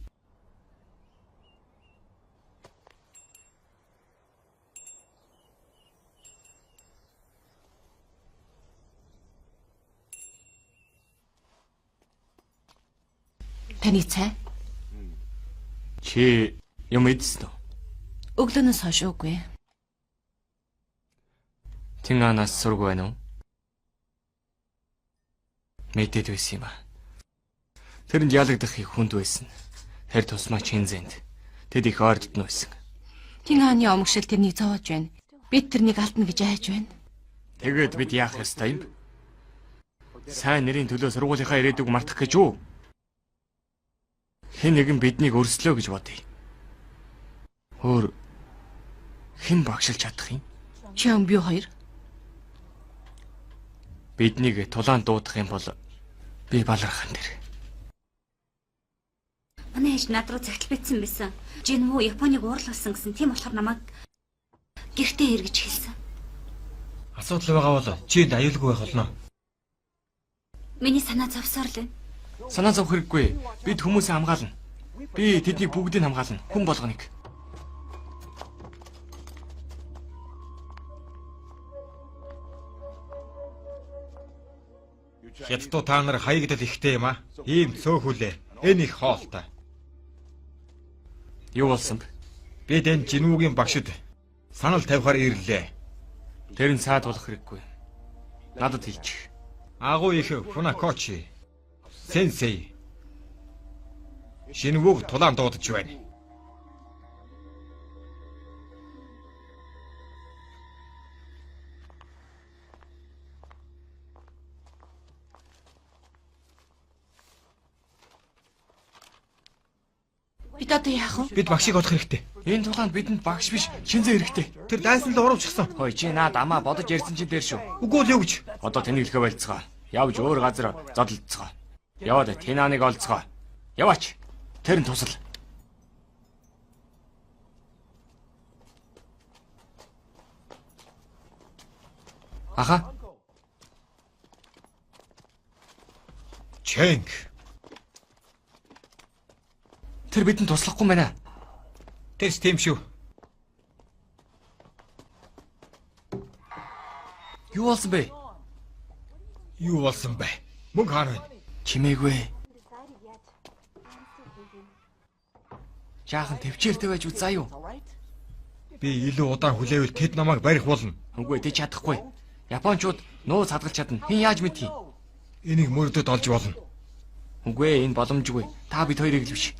Таны цай? Чи юм идсэн үү? Өглөөнөөс хойш үгүй. Тэн анаас сург байна уу? Мэдээд байсан юм а. Тэрэнд ялагдах их хүнд байсан. Тэр тусмаа чинзэнд. Тэд их ойрдтон байсан. Тин хааны омгшил тэрнийг зовоож байна. Бид тэрнийг алдна гэж айж байна. Тэгээд бид яах ёстой юм? Сайн нэрийн төлөө сургуулийнхаа ирээдүг мартах гэж юу? Хэн нэгэн биднийг өрслөө гэж бодъё. Өөр хэн багшилж чадах юм? Чам би хоёр. Биднийг тулаан дуудах юм бол би балархан дээр. Манай ээж над руу загтал битсэн байсан. Жинвүү Японыг уурлуулсан гэсэн. Тийм болохоор намайг гэртээ эргэж хэлсэн. Асуудал байгаа бол чи энд аюулгүй байх болно. Миний санаа зовсоор л байна. Санаа зовх хэрэггүй. Бид хүмүүсээ хамгаална. Би тэднийг бүгдийг хамгаална. Хүн болгоныг. Хятадуу та нар хаягдал ихтэй юм а. Ийм цөөхүлээ. Энэ их хоолтой. Юу болсон бэ? Бид энэ Жинвүүгийн багшид санал тавихаар ирлээ. Тэр нь саад болох хэрэггүй. Надад хэлчих. Агуу их Фунакочи. Сенсей. Жинвүүг тулаан дуудаж байна. Бид одоо яах вэ? Бид багшийг олох хэрэгтэй. Энэ тулаанд бидэнд багш биш, шинзээ хэрэгтэй. Тэр дайсан л урвчихсан. Хой чи наад амаа бодож ярьсан чинь дээр шүү. Үгүй л юу гэж. Одоо тэнийг хэлхэ байлцгаа. Явж өөр газар зодолцгоо. Яваад Тинаныг олцгоо. Яваач. Тэр нь тусал. Аха. Чэнг. Тэр бидэнд туслахгүй байна. Тэс тийм шүү. Юу болсон бэ? Юу болсон бэ? Мөнх хаана вэ? Чимээгүй. Жаахан төвчээртэй байж үзаа юу? Би илүү удаан хүлээвэл тэд намайг барих болно. Үгүй дээ чадахгүй. Япончууд нууц хадгалж чадна. Хэн яаж мэдхий? Энийг мөрдөд олж болно. Үгүй энэ боломжгүй. Та бид хоёрыг л биш.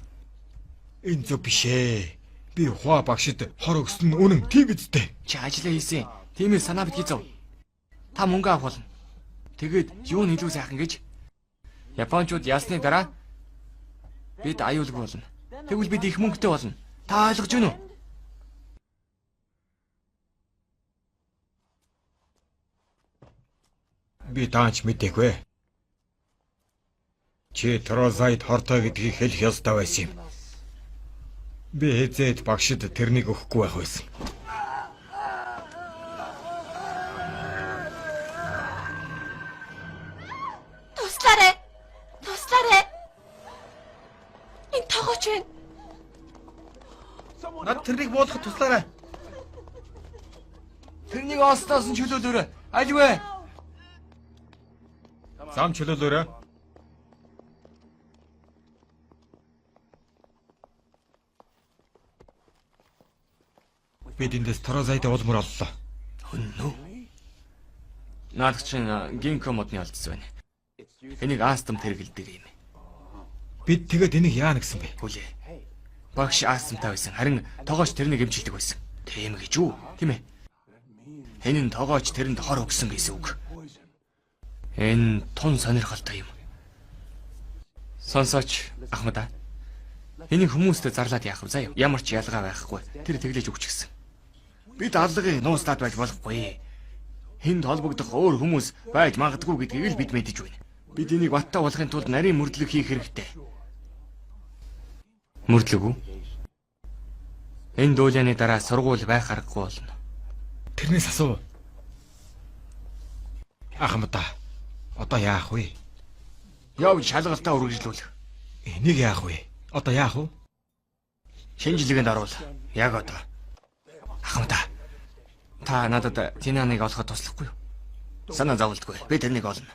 Энэ зөв биш ээ. Би Хуа багшид хор өгсөн нь үнэн тийм үстэй. Чи ажиллаа хийсэн. Тиймээс санаа битгий зов. Та мөнгө авах болно. Тэгээд юу нь илүү сайхан гэж Япончууд ясны дараа бид аюулгүй болно. Тэгвэл бид их мөнгөтэй болно. Та ойлгож байна уу? Би даанч мэдээгүй. Чи Трозайд хортой гэдгийг хэлэх ёстой байсан юм. Би хэзээд багшид тэрнийг өгөхгүй байх байсан. Туслаарай. Туслаарай. Энэ тогооч байна. Над тэрнийг буулгах туслаарай. Тэрнийг ослоос нь чөлөөлөөрэй. Аль вэ? Зам чөлөөлөөрэй. Бид эндээс Трозайд улмөр оллоо. Хөнөө. Наалагч гинко модны алдсан байна. Энийг астам тэргэлдэг юм. Бид тэгээд энийг яана гэсэн бэ? Хүлээ. Багш астамтай байсан. Харин тогооч тэрнийг эмчилдэг байсан. Тийм гэж үү? Тийм ээ. Энэ нь тогооч тэрэнд хор өгсөн гэсэн үг. Энэ тун сонирхолтой юм. Сонсооч Ахмада. Энийг хүмүүстэй зарлаад яах вэ? Заяа. Ямар ч ялгаа байхгүй. Тэр тэглэж өгч гисэн. Бид аллагыг нууцлаад байж болохгүй. Энд холбогдох өөр хүмүүс байж магадгүй гэдгийг л бид мэдэж байна. Бид энийг баттай болохын тулд нарийн мөрдлөг хийх хэрэгтэй. Мөрдлөг үү? Энэ дуулааны дараа сургууль байх аргагүй болно. Тэрнээс асуу. Ахмада. Одоо яах вэ? Яв шалгалтаа үргэлжлүүл. Энийг яах вэ? Одоо яах вэ? Шинжилгээнд оруул. Яг одоо. Ахмада. Та надад Тинаныг олоход туслахгүй юу? Санаа зовлтгүй. Би тэрнийг олно.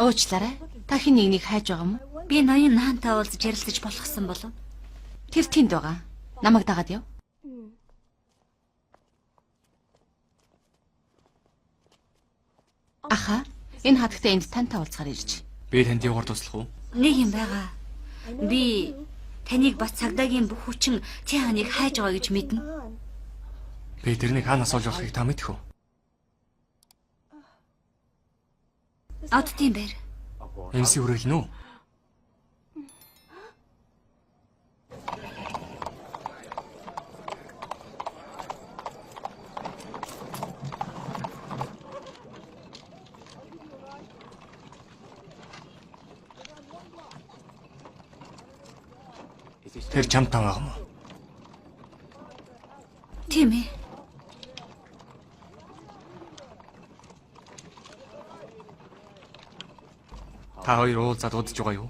Уучлаарай. Та хэн нэгнийг хайж байгаа юм уу? Би ноён наантай уулзаж ярилцаж болохсон болов. Тэр тэнд байгаа. Намайг дагаад яв. Аха, энэ хатагтай энд тантай уулзахаар ирж. Би танд явахаар туслах уу? Нэг юм байгаа. Би таныг бас цагдаагийн бүх хүчин Тиханыг хайж байгаа гэж мэднэ. Би тэрнийг хаанаас олж авахыг та мэдэх үү? Оддын байр. MC хүрээлнэ үү? Тэр чамтай байгаа юм уу? Тийм ээ. Та хоёр уулзаад удаж байгаа юу?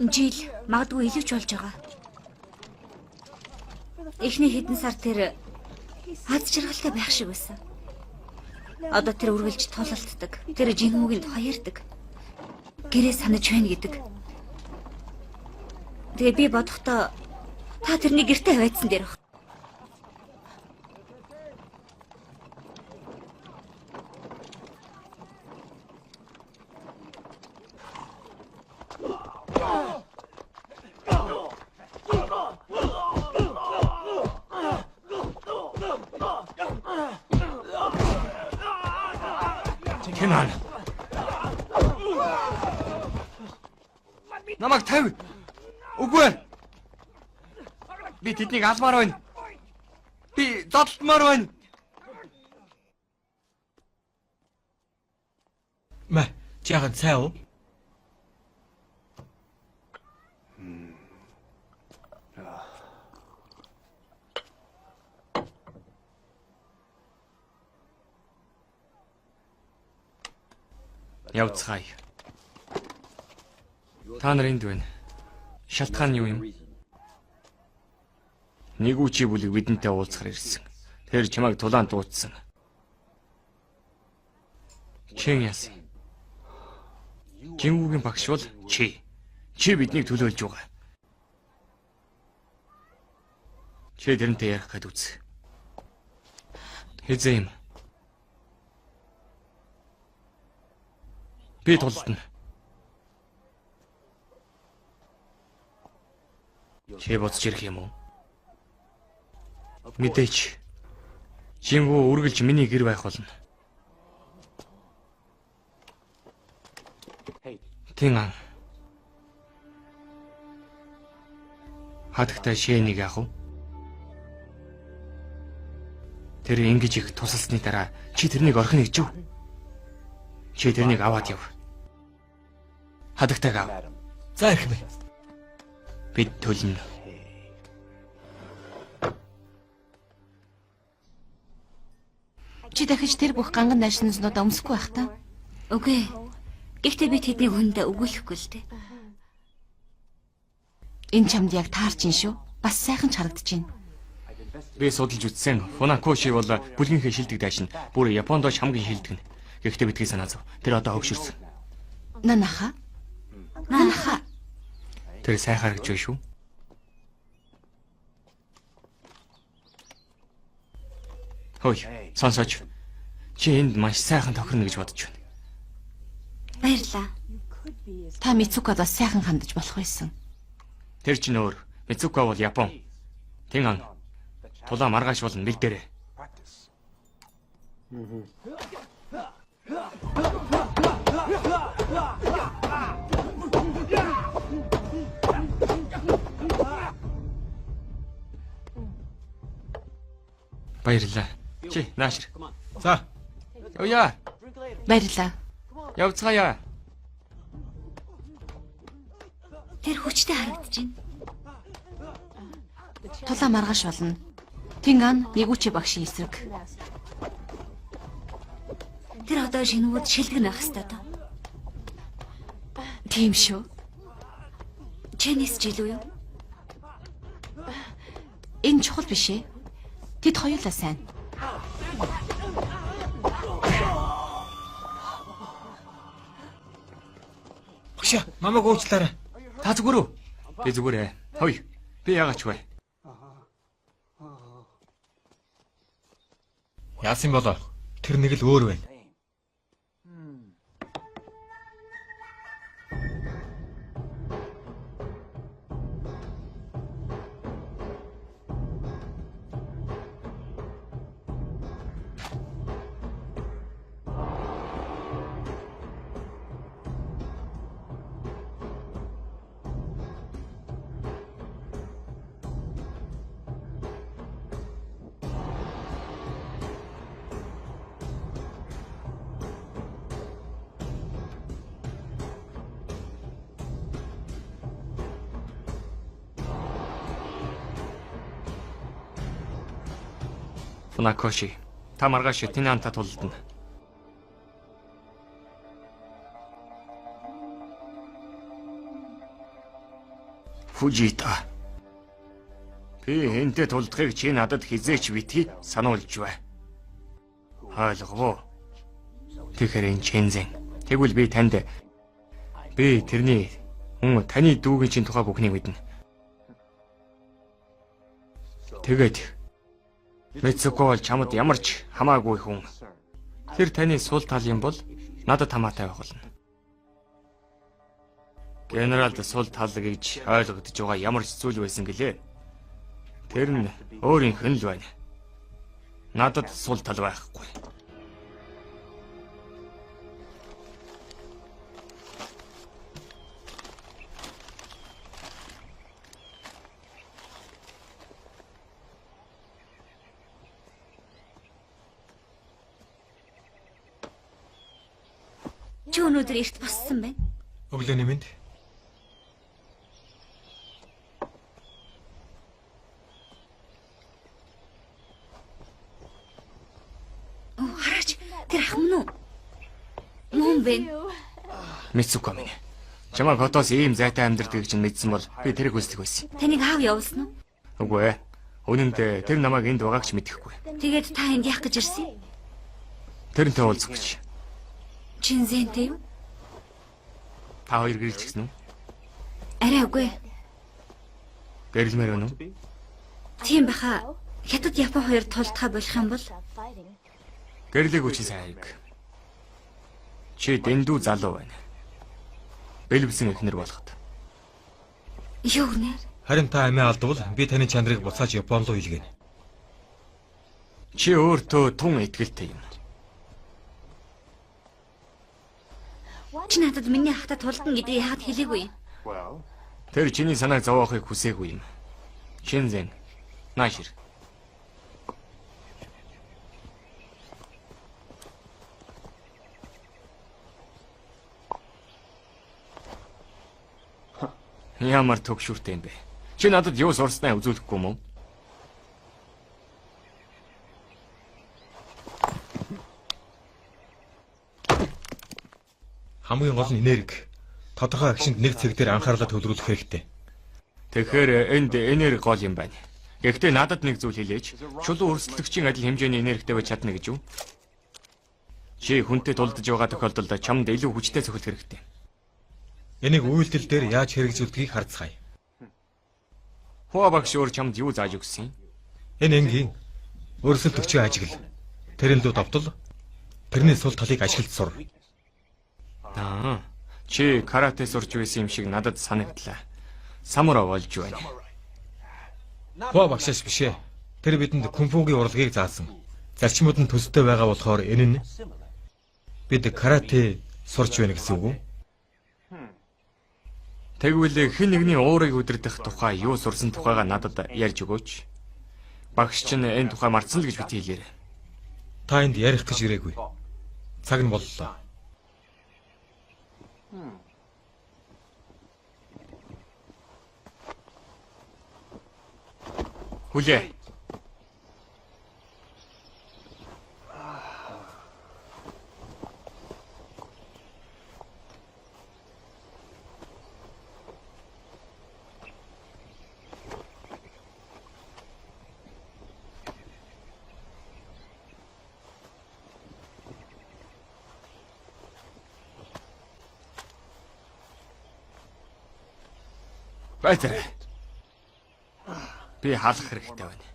Жил магадгүй илүү ч болж байгаа. Эхний хэдэн сар тэр аз жаргалтай байх шиг байсан. Одоо тэр үргэлж тулалддаг. Тэр жинхүүгэнд хоёрдаг. Гэрээ санаж байна гэдэг. Тэгээ би бодохдоо та тэрний гэртээ байцсан дээр баг. Тинан. Намайг тавь. Үгүй. Би тэднийг алмаар байна. Би зодтолмоор байна. Мэ, чахан цай уу? Явцгаая. Та нар энд байна. Шалтгаан нь юу юм? Нэгүчи бүлэг бидэнтэй уулзахаар ирсэн. Тэр чамайг тулаан дуудсан. Чин яасан? Жингүүгийн багш бол чи. Чи биднийг төлөөлж байгаа. Чи тэрнтэй ярих гээд үз. Хэзээ юм? Би тулдна. Чи боцож ирэх юм уу? Мэдээч. Жингүү үргэлж миний гэр байх болно. Тинан. Хатагтай шэнийг яах вэ? Тэр ингэж их тусалсны дараа чи тэрнийг орхино гэж юу? Чи тэрнийг аваад яв. Хатагтайг ав. За ирэх мэ. Бид төлнө. Чи дахиж тэр бүх ганган найшнуудаа өмсөхгүй байх та. Үгүй. Гэхдээ би тэдний хүндээ өгүүлэхгүй л дээ. Энэ чамд яг таарч ин шүү. Бас сайхан ч харагдаж байна. Би судалж үзсэн. Фунакоши бол бүлгийнхээ шилдэг дайшин. Бүр Японд оч хамгийн шилдэг нь. Гэхдээ битгий санаа зов. Тэр одоо хөвшөрсөн. Нанаха. Тэр сайхан харагдж байна шүү. Хөөе, сонсооч. Чи энд маш сайхан тохирно гэж бодож байна. Баярлаа. Та Мицукад бас сайхан хандаж болох байсан. Тэр чинь өөр. Мицука бол Япон. Тинан. Тулаа маргааш болно нэг дээрээ. Баярлалаа. Чи наашир. За. Явъя. Баярлаа. Явцгаая. Тэр хүчтэй харагдаж байна. Тулаа маргааш болно. Тинган нэгүчи багшийн эсрэг. Тэр одоо шингүүд шилдэг байх ёстой доо. Тийм шүү. Чинээс ч илүү юу? Энэ чухал биш ээ. Тэд хоёулаа сайн. Багш, намайг уучлаарай. Та зүгээр үү? Би зүгээр ээ. Хөөе. Би яагаад вэ? Яасан болоо? Тэр нэг л өөр байна. Фунакоши. Та маргааш Тинанта тулдна. Фужита. Би энтэй тулдахыг чи надад хизээч битгий сануулж бай. Ойлгов уу? Тэгэхээр энэ Чэнзэн. Тэгвэл би танд тэрний таны дүүгийн чинь тухай бүхнийг мэднэ. Тэгээд Мицуко бол чамд ямар ч хамаагүй хүн. Тэр таны сул тал юм бол надад хамаатай байх болно. Генералд сул тал гэж ойлгогдож байгаа ямар ч зүйл байсан гэлээ. Тэр нь өөрийнх нь л байна. Надад сул тал байхгүй. Чи өнөөдөр эрт боссон байна. Өглөөний мэнд. Хараач, тэр ах мөн үү? Мөн Юун бэ? Мицуко минь. Чамайг хотоос ийм зайтай амьдардаг гэж мэдсэн бол би тэрийг хүсдэг байсан. Таныг аав явуулсан уу? Үгүй ээ. Үнэн дээр тэр намайг энд байгааг ч мэдэхгүй. Тэгээд та энд яах гэж ирсэн юм? Тэрнтэй уулзах гэж. Чинзэнтэй юу? Та хоёр гэрэлчихсэн үү? Арай үгүй. Гэрэлмээр өнөө. Тийм баха. Хятад Япон хоёр тулдахаа болох юм бол Гэрлэг үчи сайг. Чи дэндүү залуу байна. Бэлбсэн эхнэр болоход. юу гэнэ? Харин та амиа алдвал би таны чанарыг буцааж Япон руу илгээнэ. Чи өөртөө тун итгэлтэй юм. Чи надад миний хатад тулдан гэдгийг яагаад хэлээгүй? Well, Тэр чиний санааг зовоохыг хүсээгүй юм. Шинзэн. Наашир. Ямар төгшүүртэй юм бэ? Чи надад юу сурснаа үзүүлэхгүй юм уу? Хамгийн гол нь энерги. Тодорхой агшинд нэг цэг дээр анхаарлаа төвлөрүүлэх хэрэгтэй. Тэгэхээр энд энерги гол юм байна. Гэхдээ надад нэг зүйл хэлээч. Чулуу өрсөлдөгчийн адил хэмжээний энергитэй байж чадна гэж юу? Чи хүнтэй тулдж байгаа тохиолдолд чамд илүү хүчтэй цохилт хэрэгтэй. Энийг үйлдэл дээр яаж хэрэгжүүлдгийг харцгаая. Хоо багш өөр чамд юу зааж өгсөн юм? Энэ энгийн өрсөлдөгчийн ажиглал. Тэрэн лүү довтол тэрний сул талыг ашиглаж сур. Аа. Чи карате сурч байсан юм шиг надад санагдлаа. Самурай болж байна. Хоо багшаас биш ээ. Тэр бидэнд кунфугийн урлагийг заасан. Зарчмууд нь төстэй байгаа болохоор энэ нь бид карате сурч байна гэсэн үг үү? Тэгвэл хэн нэгний уурыг удирдах тухай юу сурсан тухайга надад ярьж өгөөч. Багш чинь энэ тухай мартсан л гэж бити хэлээрэй. Та энд ярих гэж ирээгүй. Цаг нь боллоо. Хүлээ. Байтар. Би халах хэрэгтэй байна.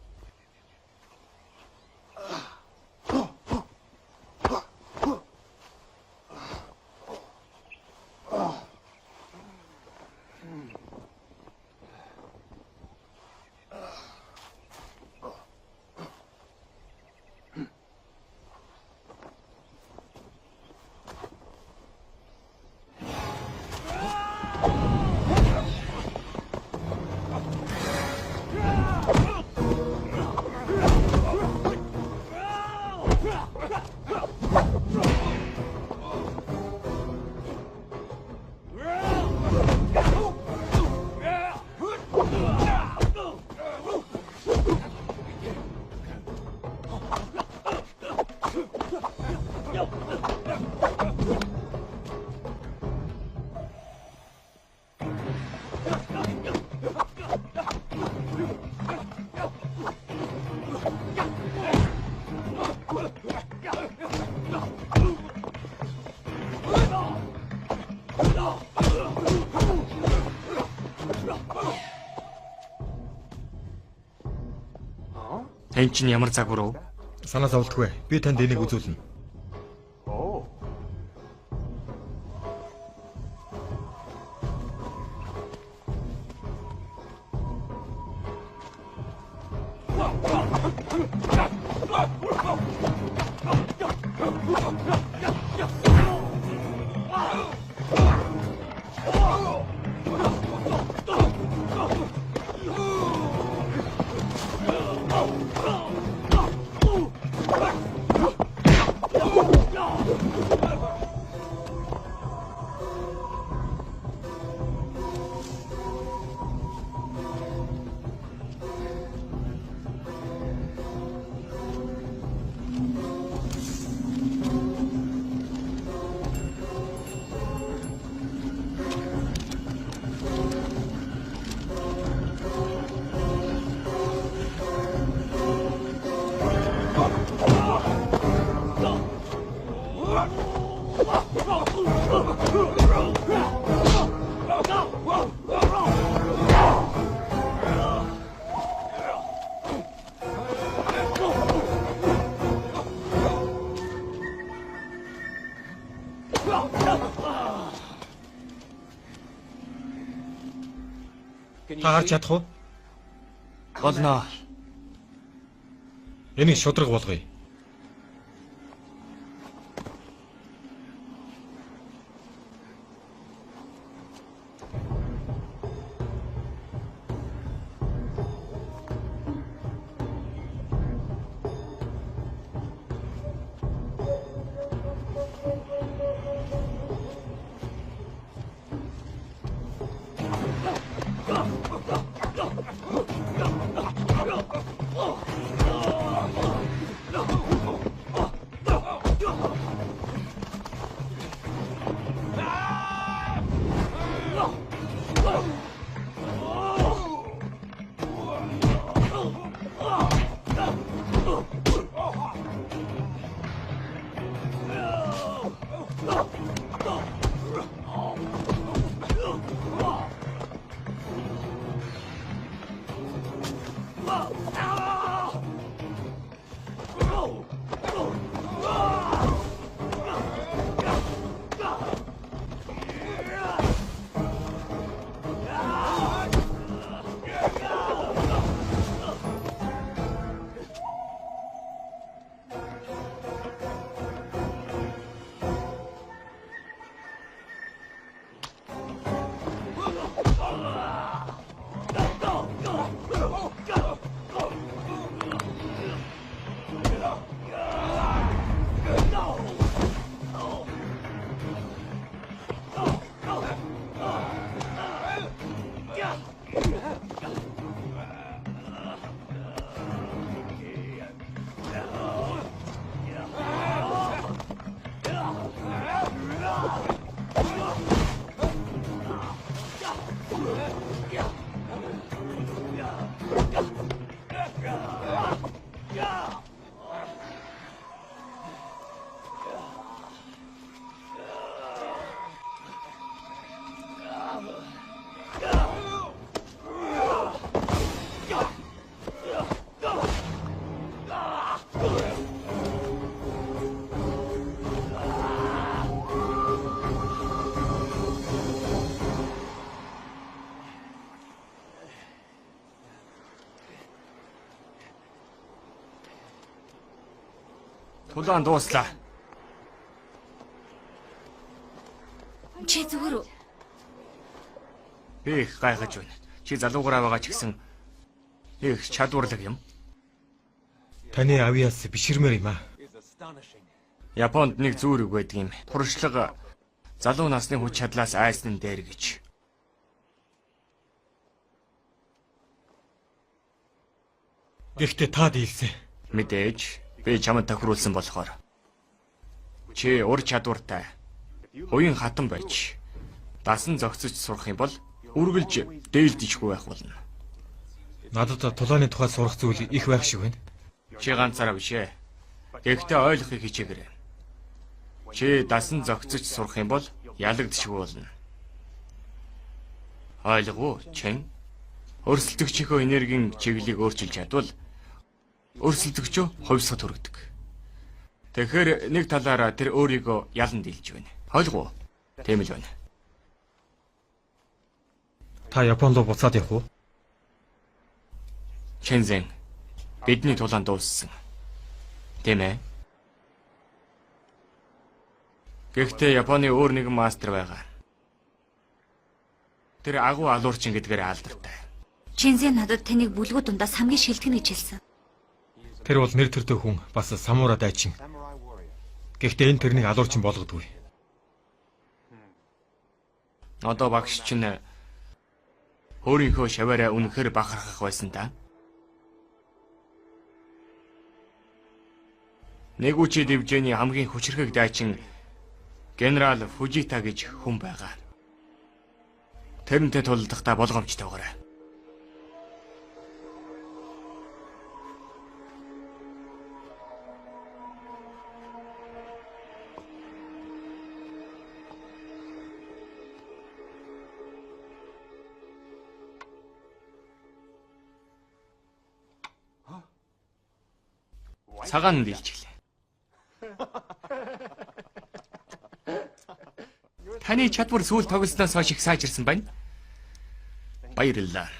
Энд чинь ямар загвар уу? Санаа зовлтгүй. Би танд энийг үзүүлнэ. oh. Та харж чадах уу? Болно. Энийг шудраг болгоё. Тулаан дууслаа. Чи зүгээр үү? Би их гайхаж байна. Чи залуугараа байгаа ч гэсэн их чадварлаг юм. Таны авьяас биширмээр юм аа. Японд нэг зүүрэг байдаг юм. Туршлага залуу насны хүч чадлаас айсан дээр гэж. Гэхдээ та дийлсэн. Мэдээж би чамд тохируулсан болохоор чи ур чадвартай уян хатан байж дасан зогсож сурах юм бол үргэлж дээлдэжгүй байх болно. Надад тулааны тухай сурах зүйл их байх шиг байна. Чи ганцаараа биш ээ. Гэхдээ ойлгохыг хичээгээрэй. Чи дасан зогсож сурах юм бол ялагдчихгүй болно. Ойлгов уу, чин? Өрсөлдөгчийнхөө энергийн чиглэлийг өөрчилж чадвал өрсөлдөгчөө хувьсгад хүргэдэг. Тэгэхээр нэг талаараа тэр өөрийгөө ялан дийлж байна. Ойлгов уу? Тийм л байна. Та Японд руу буцаад явах уу? Чэнзэн бидний тулаан дууссан. Тийм ээ. Гэхдээ Японы өөр нэгэн мастер байгаа. Тэр агуу алуурчин гэдгээр алдартай. Чинзэн надад таныг бүлгүү дундаас хамгийн шилтгэн гэж хэлсэн. Тэр бол нэр төртэй хүн, бас самура дайчин. Гэхдээ энэ тэрнийг алуурчин болгодгүй. Одоо багш чинь өөрийнхөө шаваараа үнэхээр бахархах байсан та. Нэгүчи дивжэний хамгийн хүчрхэг дайчин генерал Фужита гэж хүн байгаа. Тэрнтэй тулдахдаа болгоомжтой байгаарай. цагаан нь дийлчихлээ. Таны чадвар сүүл тоглосноос хойш их сайжирсан байна. Баярлалаа.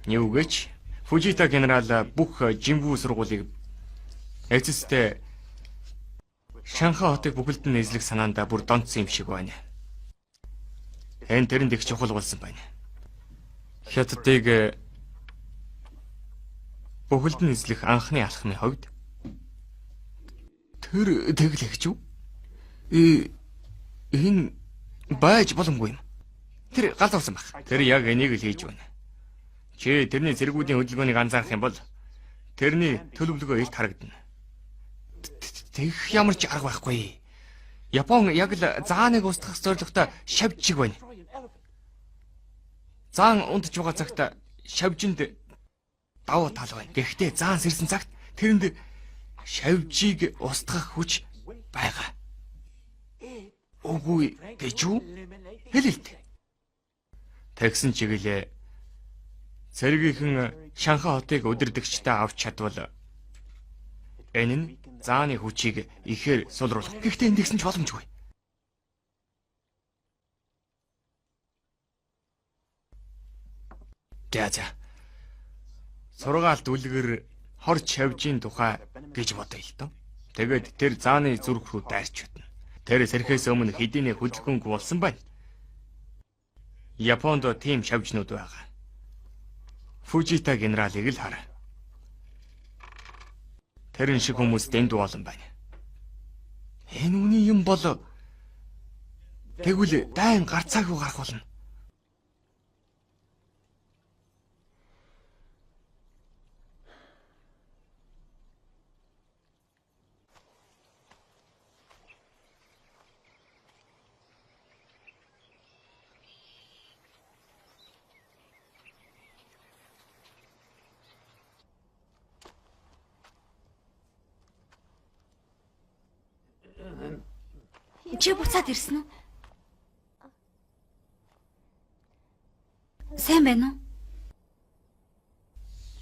Юугэж Фужита генерал бүх жимбүү сургуулийг эцэстээ Шанхай хотыг бүхэлд нь эзлэх санаандаа бүр донцсон юм шиг байна. Энэ тэрэнд их чухал болсон байна. Хятадыг бүхэлд нь эзлэх анхны алхмын хувьд тэр тэглэгч үү? Энэ байж боломгүй юм. Тэр галзуурсан баг. Тэр яг энийг л хийж байна. Чи тэрний зэргүүдийн хөдөлгөөнийг анзаарах юм бол тэрний төлөвлөгөө илт харагдана. Тэгэх ямар ч арга байхгүй. Япон яг л зааныг устгах зорилготой шавж чиг байна. Заан унтж байгаа цагт шавжинд давуу тал байна. Гэхдээ заан сэрсэн цагт тэрэнд шавжийг устгах хүч байгаа. Үгүй гэж үү? Хэлэлт. Тэгсэн чиглэлээ цэргийнхэн Шанхай хотыг өдөрдөгчтэй авч чадвал энэ нь зааны хүчийг ихээр сулруулах. Гэхдээ энэ тэгсэн ч боломжгүй. За. Сургаалт үлгэр хорч шавжийн тухай гэж бодъё л доо. Тэгээд тэр зааны зүрх рүү дайрч байна. Тэр сэрхээс өмнө хэдийнэ хөдөлгөөнг болсон байна. Японд тийм шавжнууд байгаа. Фужита генералыг л хар. Тэрэн шиг хүмүүс дэнд болон байна. Энэ үний юм бол тэгвэл дайн гарцаагүй гарах болно. Чи буцаад ирсэн үү? Сайн байна уу?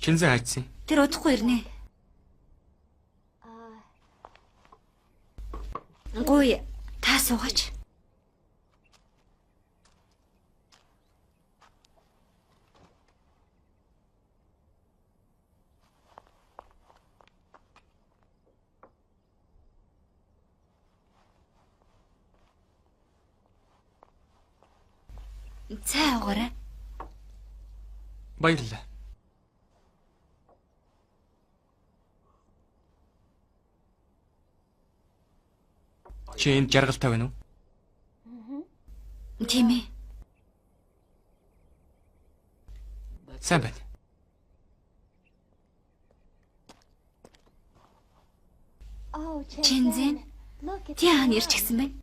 Чинзээ хайцсан. Тэр удахгүй ирнэ. Гуй, та суугач. Цай уугаарай. Баярлалаа. Чи энд жаргалтай байна уу? Тийм ээ. Сайн байна. Чинзэн. Ти хаана ирж гисэн бэ?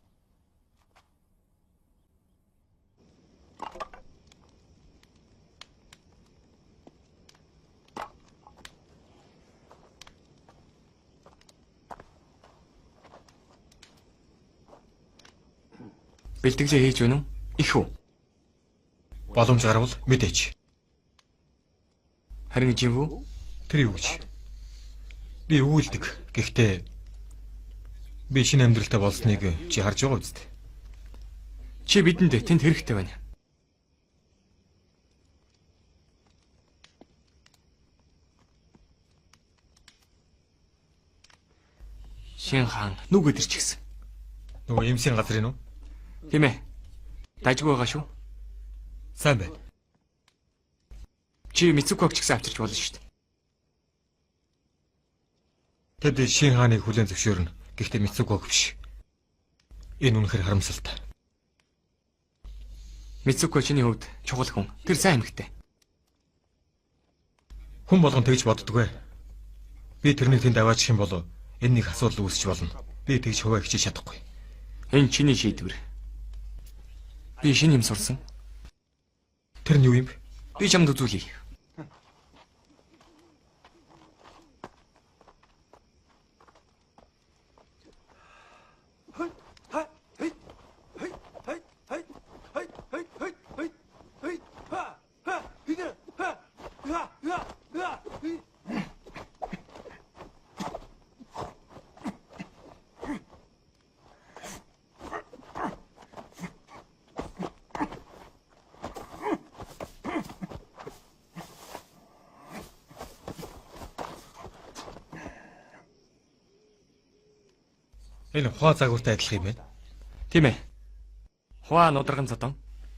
Бэлтгэлээ хийж байна уу? Их үү? Боломж гарвал мэдээч. Харин жимвүү? Тэр юу гэж? Би өвүүлдэг. Гэхдээ би шинэ амьдралтай болсныг чи харж байгаа үст. Чи бидэнд тэнд хэрэгтэй байна. Шин хаан нүгэд ирчихсэн. Нөгөө эмсийн газрын уу? Тийм ээ. Дажгүй байгаа шүү. Сайн байна. Чи Мицуког ч гэсэн авчирч болно шүү дээ. Тэд Шин хааныг хүлээн зөвшөөрнө. Гэхдээ Мицуког биш. Энэ үнэхээр харамсалтай. Мицуко чиний хувьд чухал хүн. Тэр сайн эмэгтэй. Хүн болгон тэгж боддгоо. Би тэрнийг тэнд аваачих юм бол энэ нэг асуудал үүсч болно. Би тэгж хуваа хичээж чадахгүй. Энэ чиний шийдвэр. Би шинэ юм сурсан. Тэр нь юу юм бэ? Би чамд үзүүлье. Энэ хоо загвартай адилхан юм байна. Тийм ээ. Хуа нударган зодон.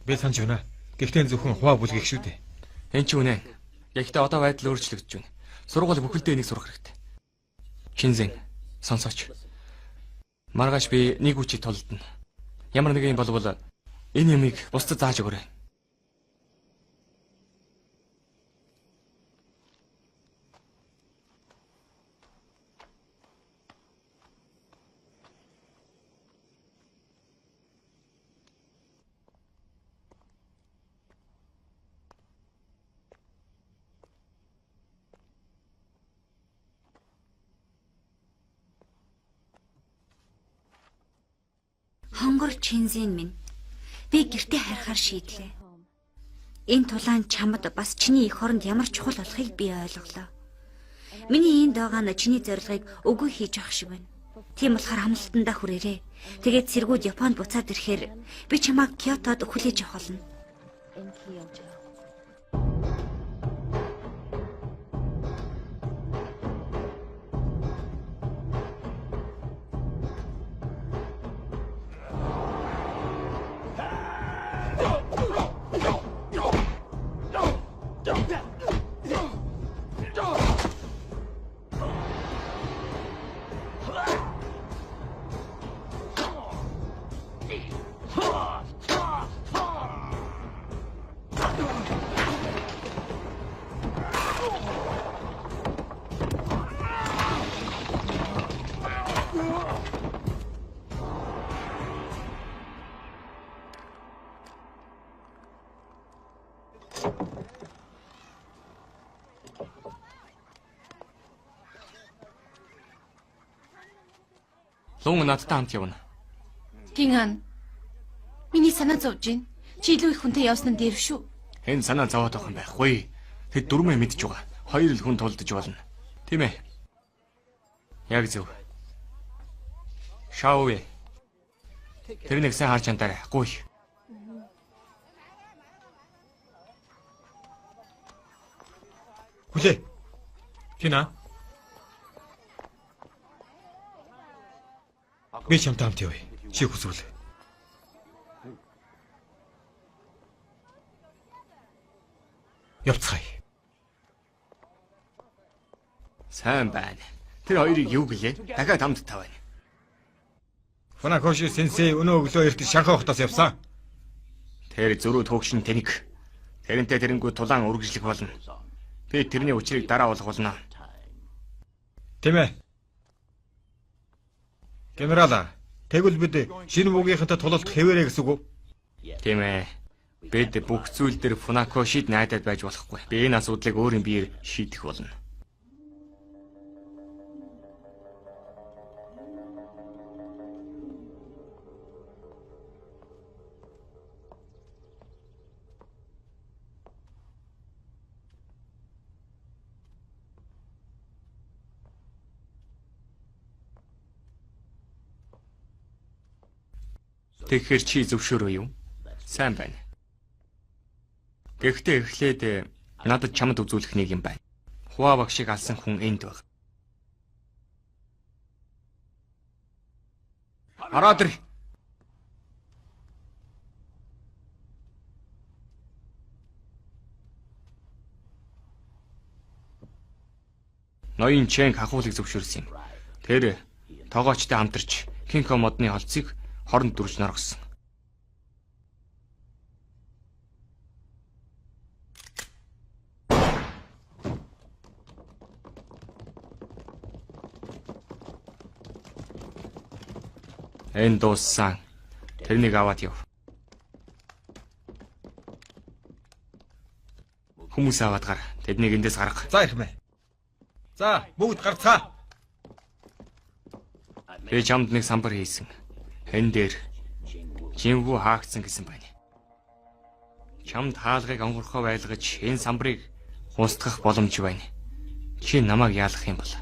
Би санаж байна. Гэхдээ зөвхөн хоо бүлгэх шүү дээ. Энд ч үнэн. Гэхдээ одоо байдал өөрчлөгдөж байна. Сургууль бүхэлдээ энийг сурах хэрэгтэй. Шинзэн сонсооч. Маргааш би нэг үчиг тулдна. Ямар нэг юм болвол энэ юмыг бусдад зааж өгөөрэй. Хонгор Чинзэн минь. Би гэртээ харихаар шийдлээ. Энэ тулаан чамд бас чиний эх хоронд ямар чухал болохыг би ойлголоо. Миний энд байгаа нь чиний зорилгыг үгүй хийж авах шиг байна. Тийм болохоор амлалтандаа хүрээрээ. Тэгээд сэргүүд Японд буцаад ирэхээр би чамайг Киотод хүлээж авах болно. Лун надтай хамт явна. Кинган. Миний санаа зовж байна. Чи илүү их хүнтэй явсан нь дээр шүү. Энэ санаа зовоод байх юм байхгүй. Тэд дөрмөө мэдж байгаа. Хоёр л хүн тулдаж болно. Тийм ээ. Яг зөв. Шаове. Тэр нэг сайн харж антаарай. Гуй. Хүлээ. Кина. Би чамтай хамт явъя. Чи хүсвэл. Явцгаая. Сайн байна. Тэр хоёрыг юу гэлээ? Дахиад хамт тавина. Фунакоши сенсей өнөө өглөө эрт Шанхай хотоос явсан. Тэр зөрүү төөгшин тэнэг. Тэрнтэй тэрэнгүү тулаан үргэлжлэх болно. Би тэрний учрыг дараа олох болно. Тийм ээ. Генерал, тэгвэл бид шинэ муугийнхантай тулалдах хэвээрээ гэсэн үг үү? Тийм ээ. Бид бүх зүйл дээр Фунакошид найдаад байж болохгүй. Би энэ асуудлыг өөрийн биеэр шийдэх болно. Тэгэхээр чи зөвшөөрөө юу? Сайн байна. Гэхдээ эхлээд надад чамд үзүүлэх нэг юм байна. Хуа багшийг алсан хүн энд байна. Хараад ир. Ноён Чэнг хахуулыг зөвшөөрсөн юм. Тэр тоогоочтой хамтарч Кинко модны холцыг хоронд дүрж норгосон. Энэ дууссан. Тэрнийг аваад яв. Хүмүүс аваад гар. Тэднийг эндээс гарга. За ирхмэ. За, бүгд гарцгаа. Би чамд нэг самбар хийсэн. Энэ дээр жинхүү хаагдсан гэсэн байна. Чамд хаалгыг онгорхоо байлгаж энэ самбарыг устгах боломж байна. Чи намайг яалах юм бол?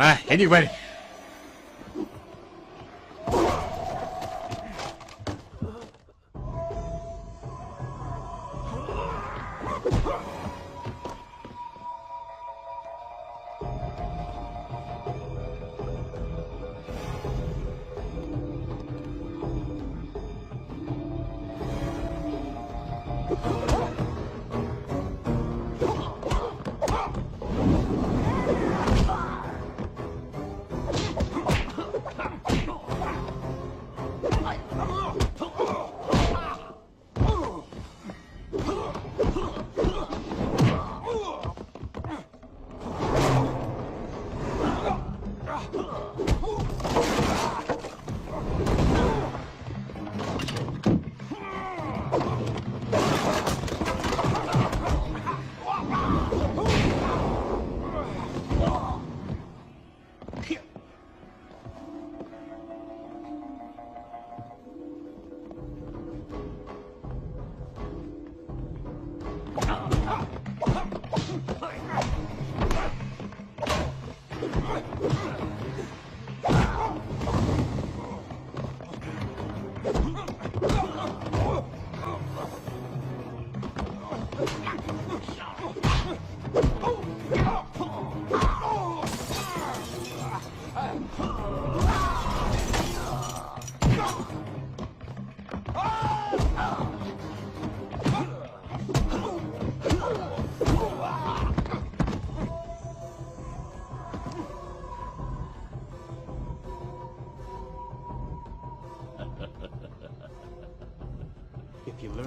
Маа, энийг барь.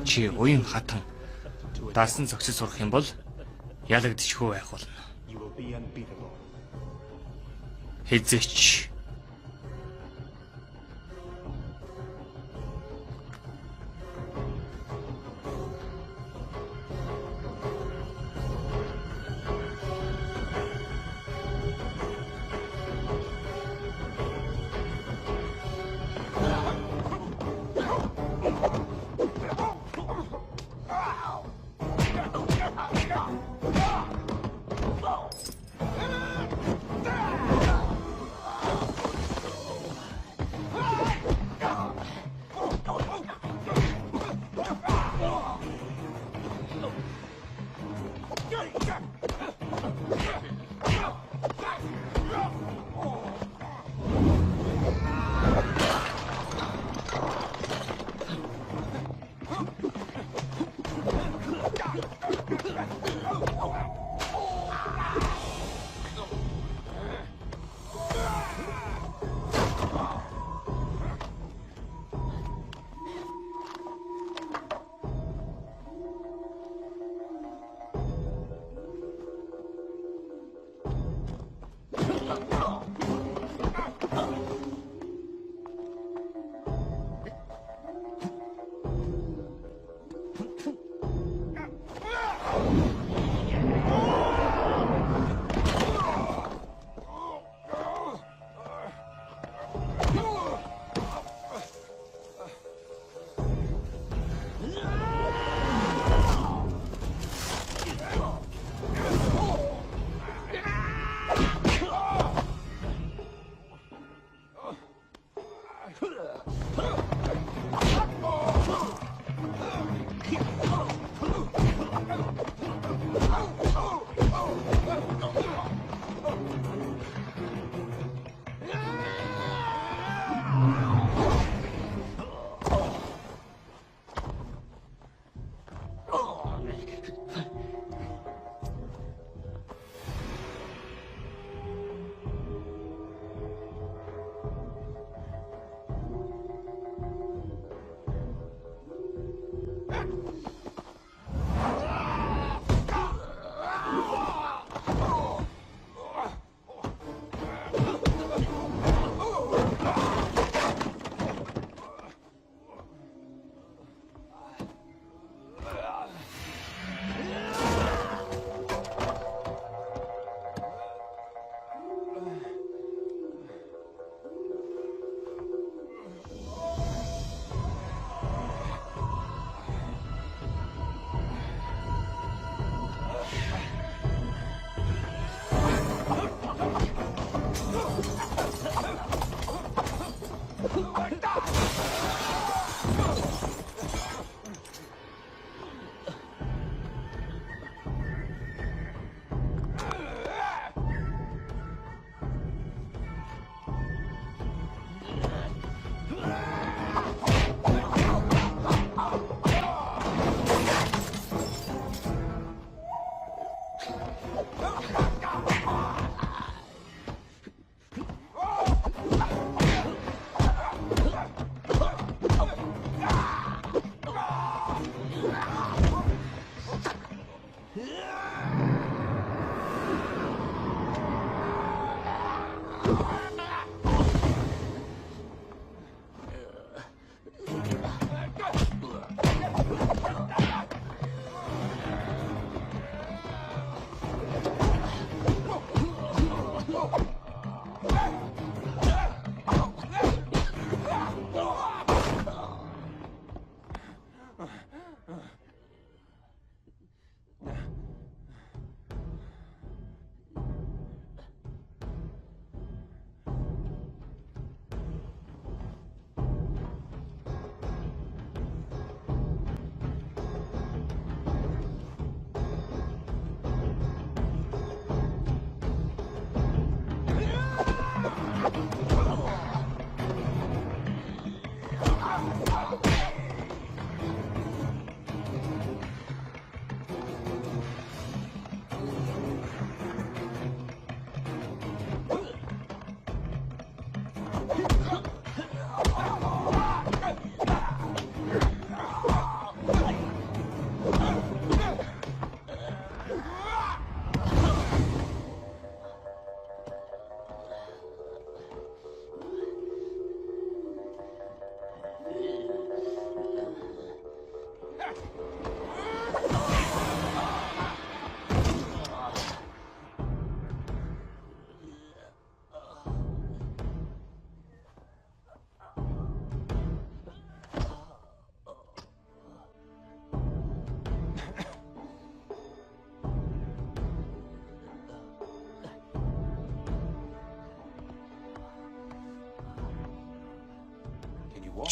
Чи уян хатан даасан зогсож сурах юм бол ялагдчихгүй байх болно. You will be unbeatable. Хэзээч.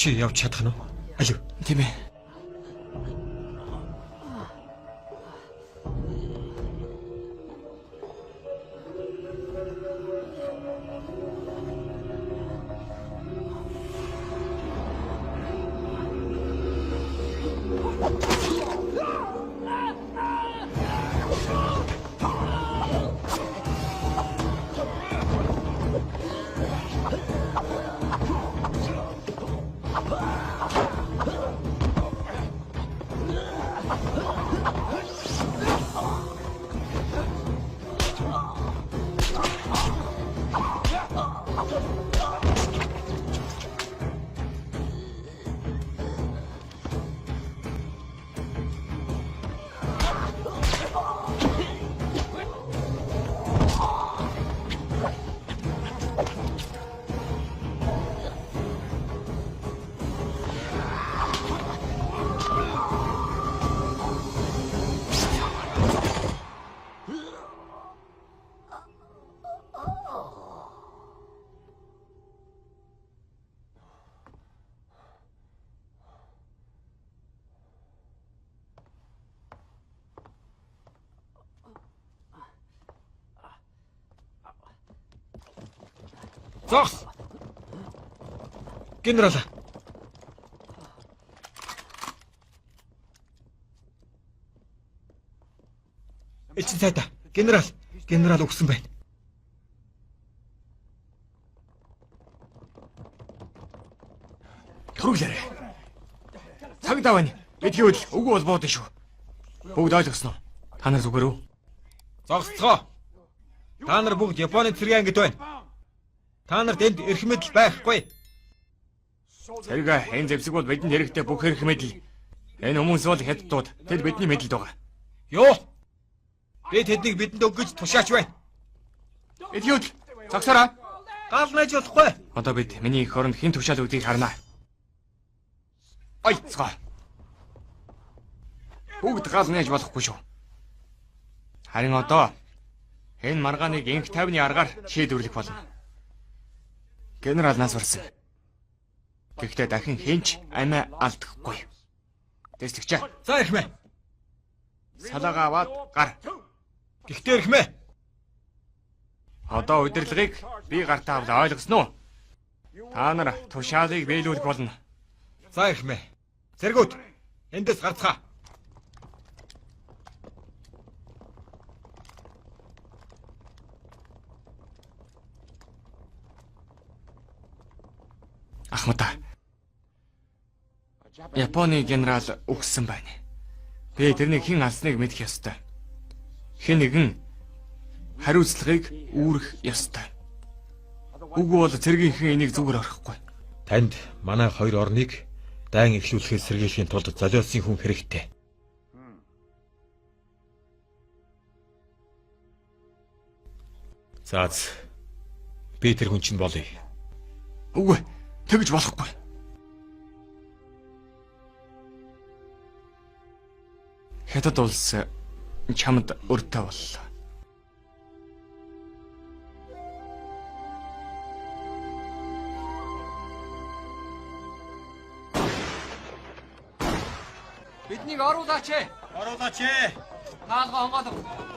Чи явж чадах нь уу? Алив. Тийм ээ. Зогс. Генерал. Эцэг сайда. Генерал өгсөн байна. Хөрөглөөрэй. Цаг даваа. Бидний үйл үгүй бол буудсан шүү. Бүгд ойлгосноо. Та нар зүгээр үү? Зогсцгоо. Та нар бүгд Японы цэргийн ангид байна. Та нарт энд эрх мэдэл байхгүй. Зэрэг энэ зэвсэг бол бидэнд хэрэгтэй бүх эрх мэдэл. Энэ хүмүүс бол хятадууд. Тэд бидний мэдэлд байгаа. Юу? Би тэднийг бидэнд өгч тушаач байна. Бидний үйл зогсоорой. Гал найж болохгүй. Одоо бид миний их оронд хэн тушаал өгдгийг харнаа. Ой, цгаа. Бүгд гал нээж болохгүй шүү. Харин одоо энэ маргааныг инх тайвны аргаар шийдвэрлэх болно. Генерал нас барсан. Гэхдээ дахин хинч амиа алдахгүй. Тэсгчээ. За ирхмэ. Салаагаа аваад гар. Гэхдээ ирхмэ. Одоо удирдлагыг би гартаа авлаа, ойлгосноо? Та нар тушаалыг биелүүлэх болно. За ирхмэ. Зэргүүд эндээс гарцгаа. Ахмата. Японы генерал өгсөн байна. Би тэрнийг хэн алсныг мэдэх ёстой. Хэн нэгэн хариуцлагыг үүрэх ёстой. Үгүй бол цэргийнхэн энийг зүгээр орхихгүй. Танд манай хоёр орныг дайн эхлүүлэхээр сэргийлэхийн тулд золиосын хүн хэрэгтэй. Заац. Би тэр хүн чинь болъё. Үгүй, тэгж болохгүй. Хятад улс чамд өртөө боллоо. Биднийг оруулаач ээ. Оруулаач ээ. Таалга онгоолго.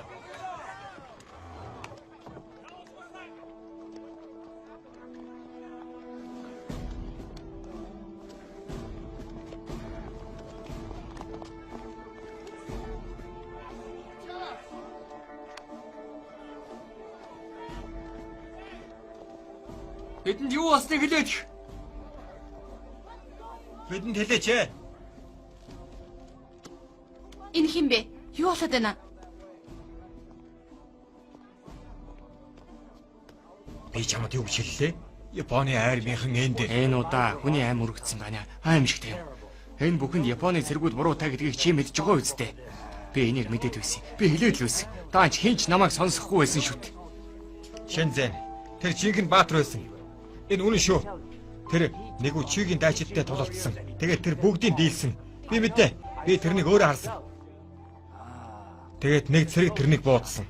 Бидэнд юу болсныг хэлээч. Бидэнд хэлээч ээ. Энэ хин бэ? Юу болоод байна? Би чамд юу гэж хэллээ? Японы армийнхан энд. Энэ удаа хүний аим өргөцсөн байна. Аимшигтэй юм. Энэ бүхэнд Японы цэргүүд буруутай гэдгийг чи мэдж байгаа үстэй. Би энийг мэдээд байсан. Би хэлээд л байсан. Даач хинч намайг сонсохгүй байсан шүт. Шэнзэн. Тэр жинхэнэ баатар байсан. Энэ үнэн шүү. Тэр нэг үчигийн дайчидтай тулалдсан. Тэгээд тэр бүгдийг дийлсэн. Би мэдээ. Би тэрнийг өөрөө харсан. Тэгээд нэг цэрэг тэрнийг буудсан.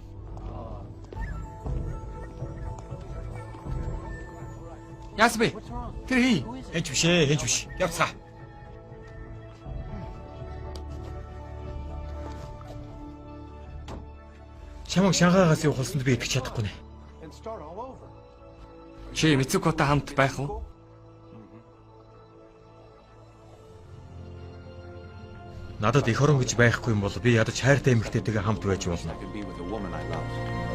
Ясбэ. Тэр хий. Хинч биш ээ, хинч биш. Явцгаа. Чамайг Шанхайгаас явуулсанд би итгэж чадахгүй нэ. And start all over. Чи Мицукотой хамт байх уу? Надад эх орон гэж байхгүй юм бол би ядаж хайртай эмэгтэйтэйгээ хамт байж болно. I can be with the woman I love.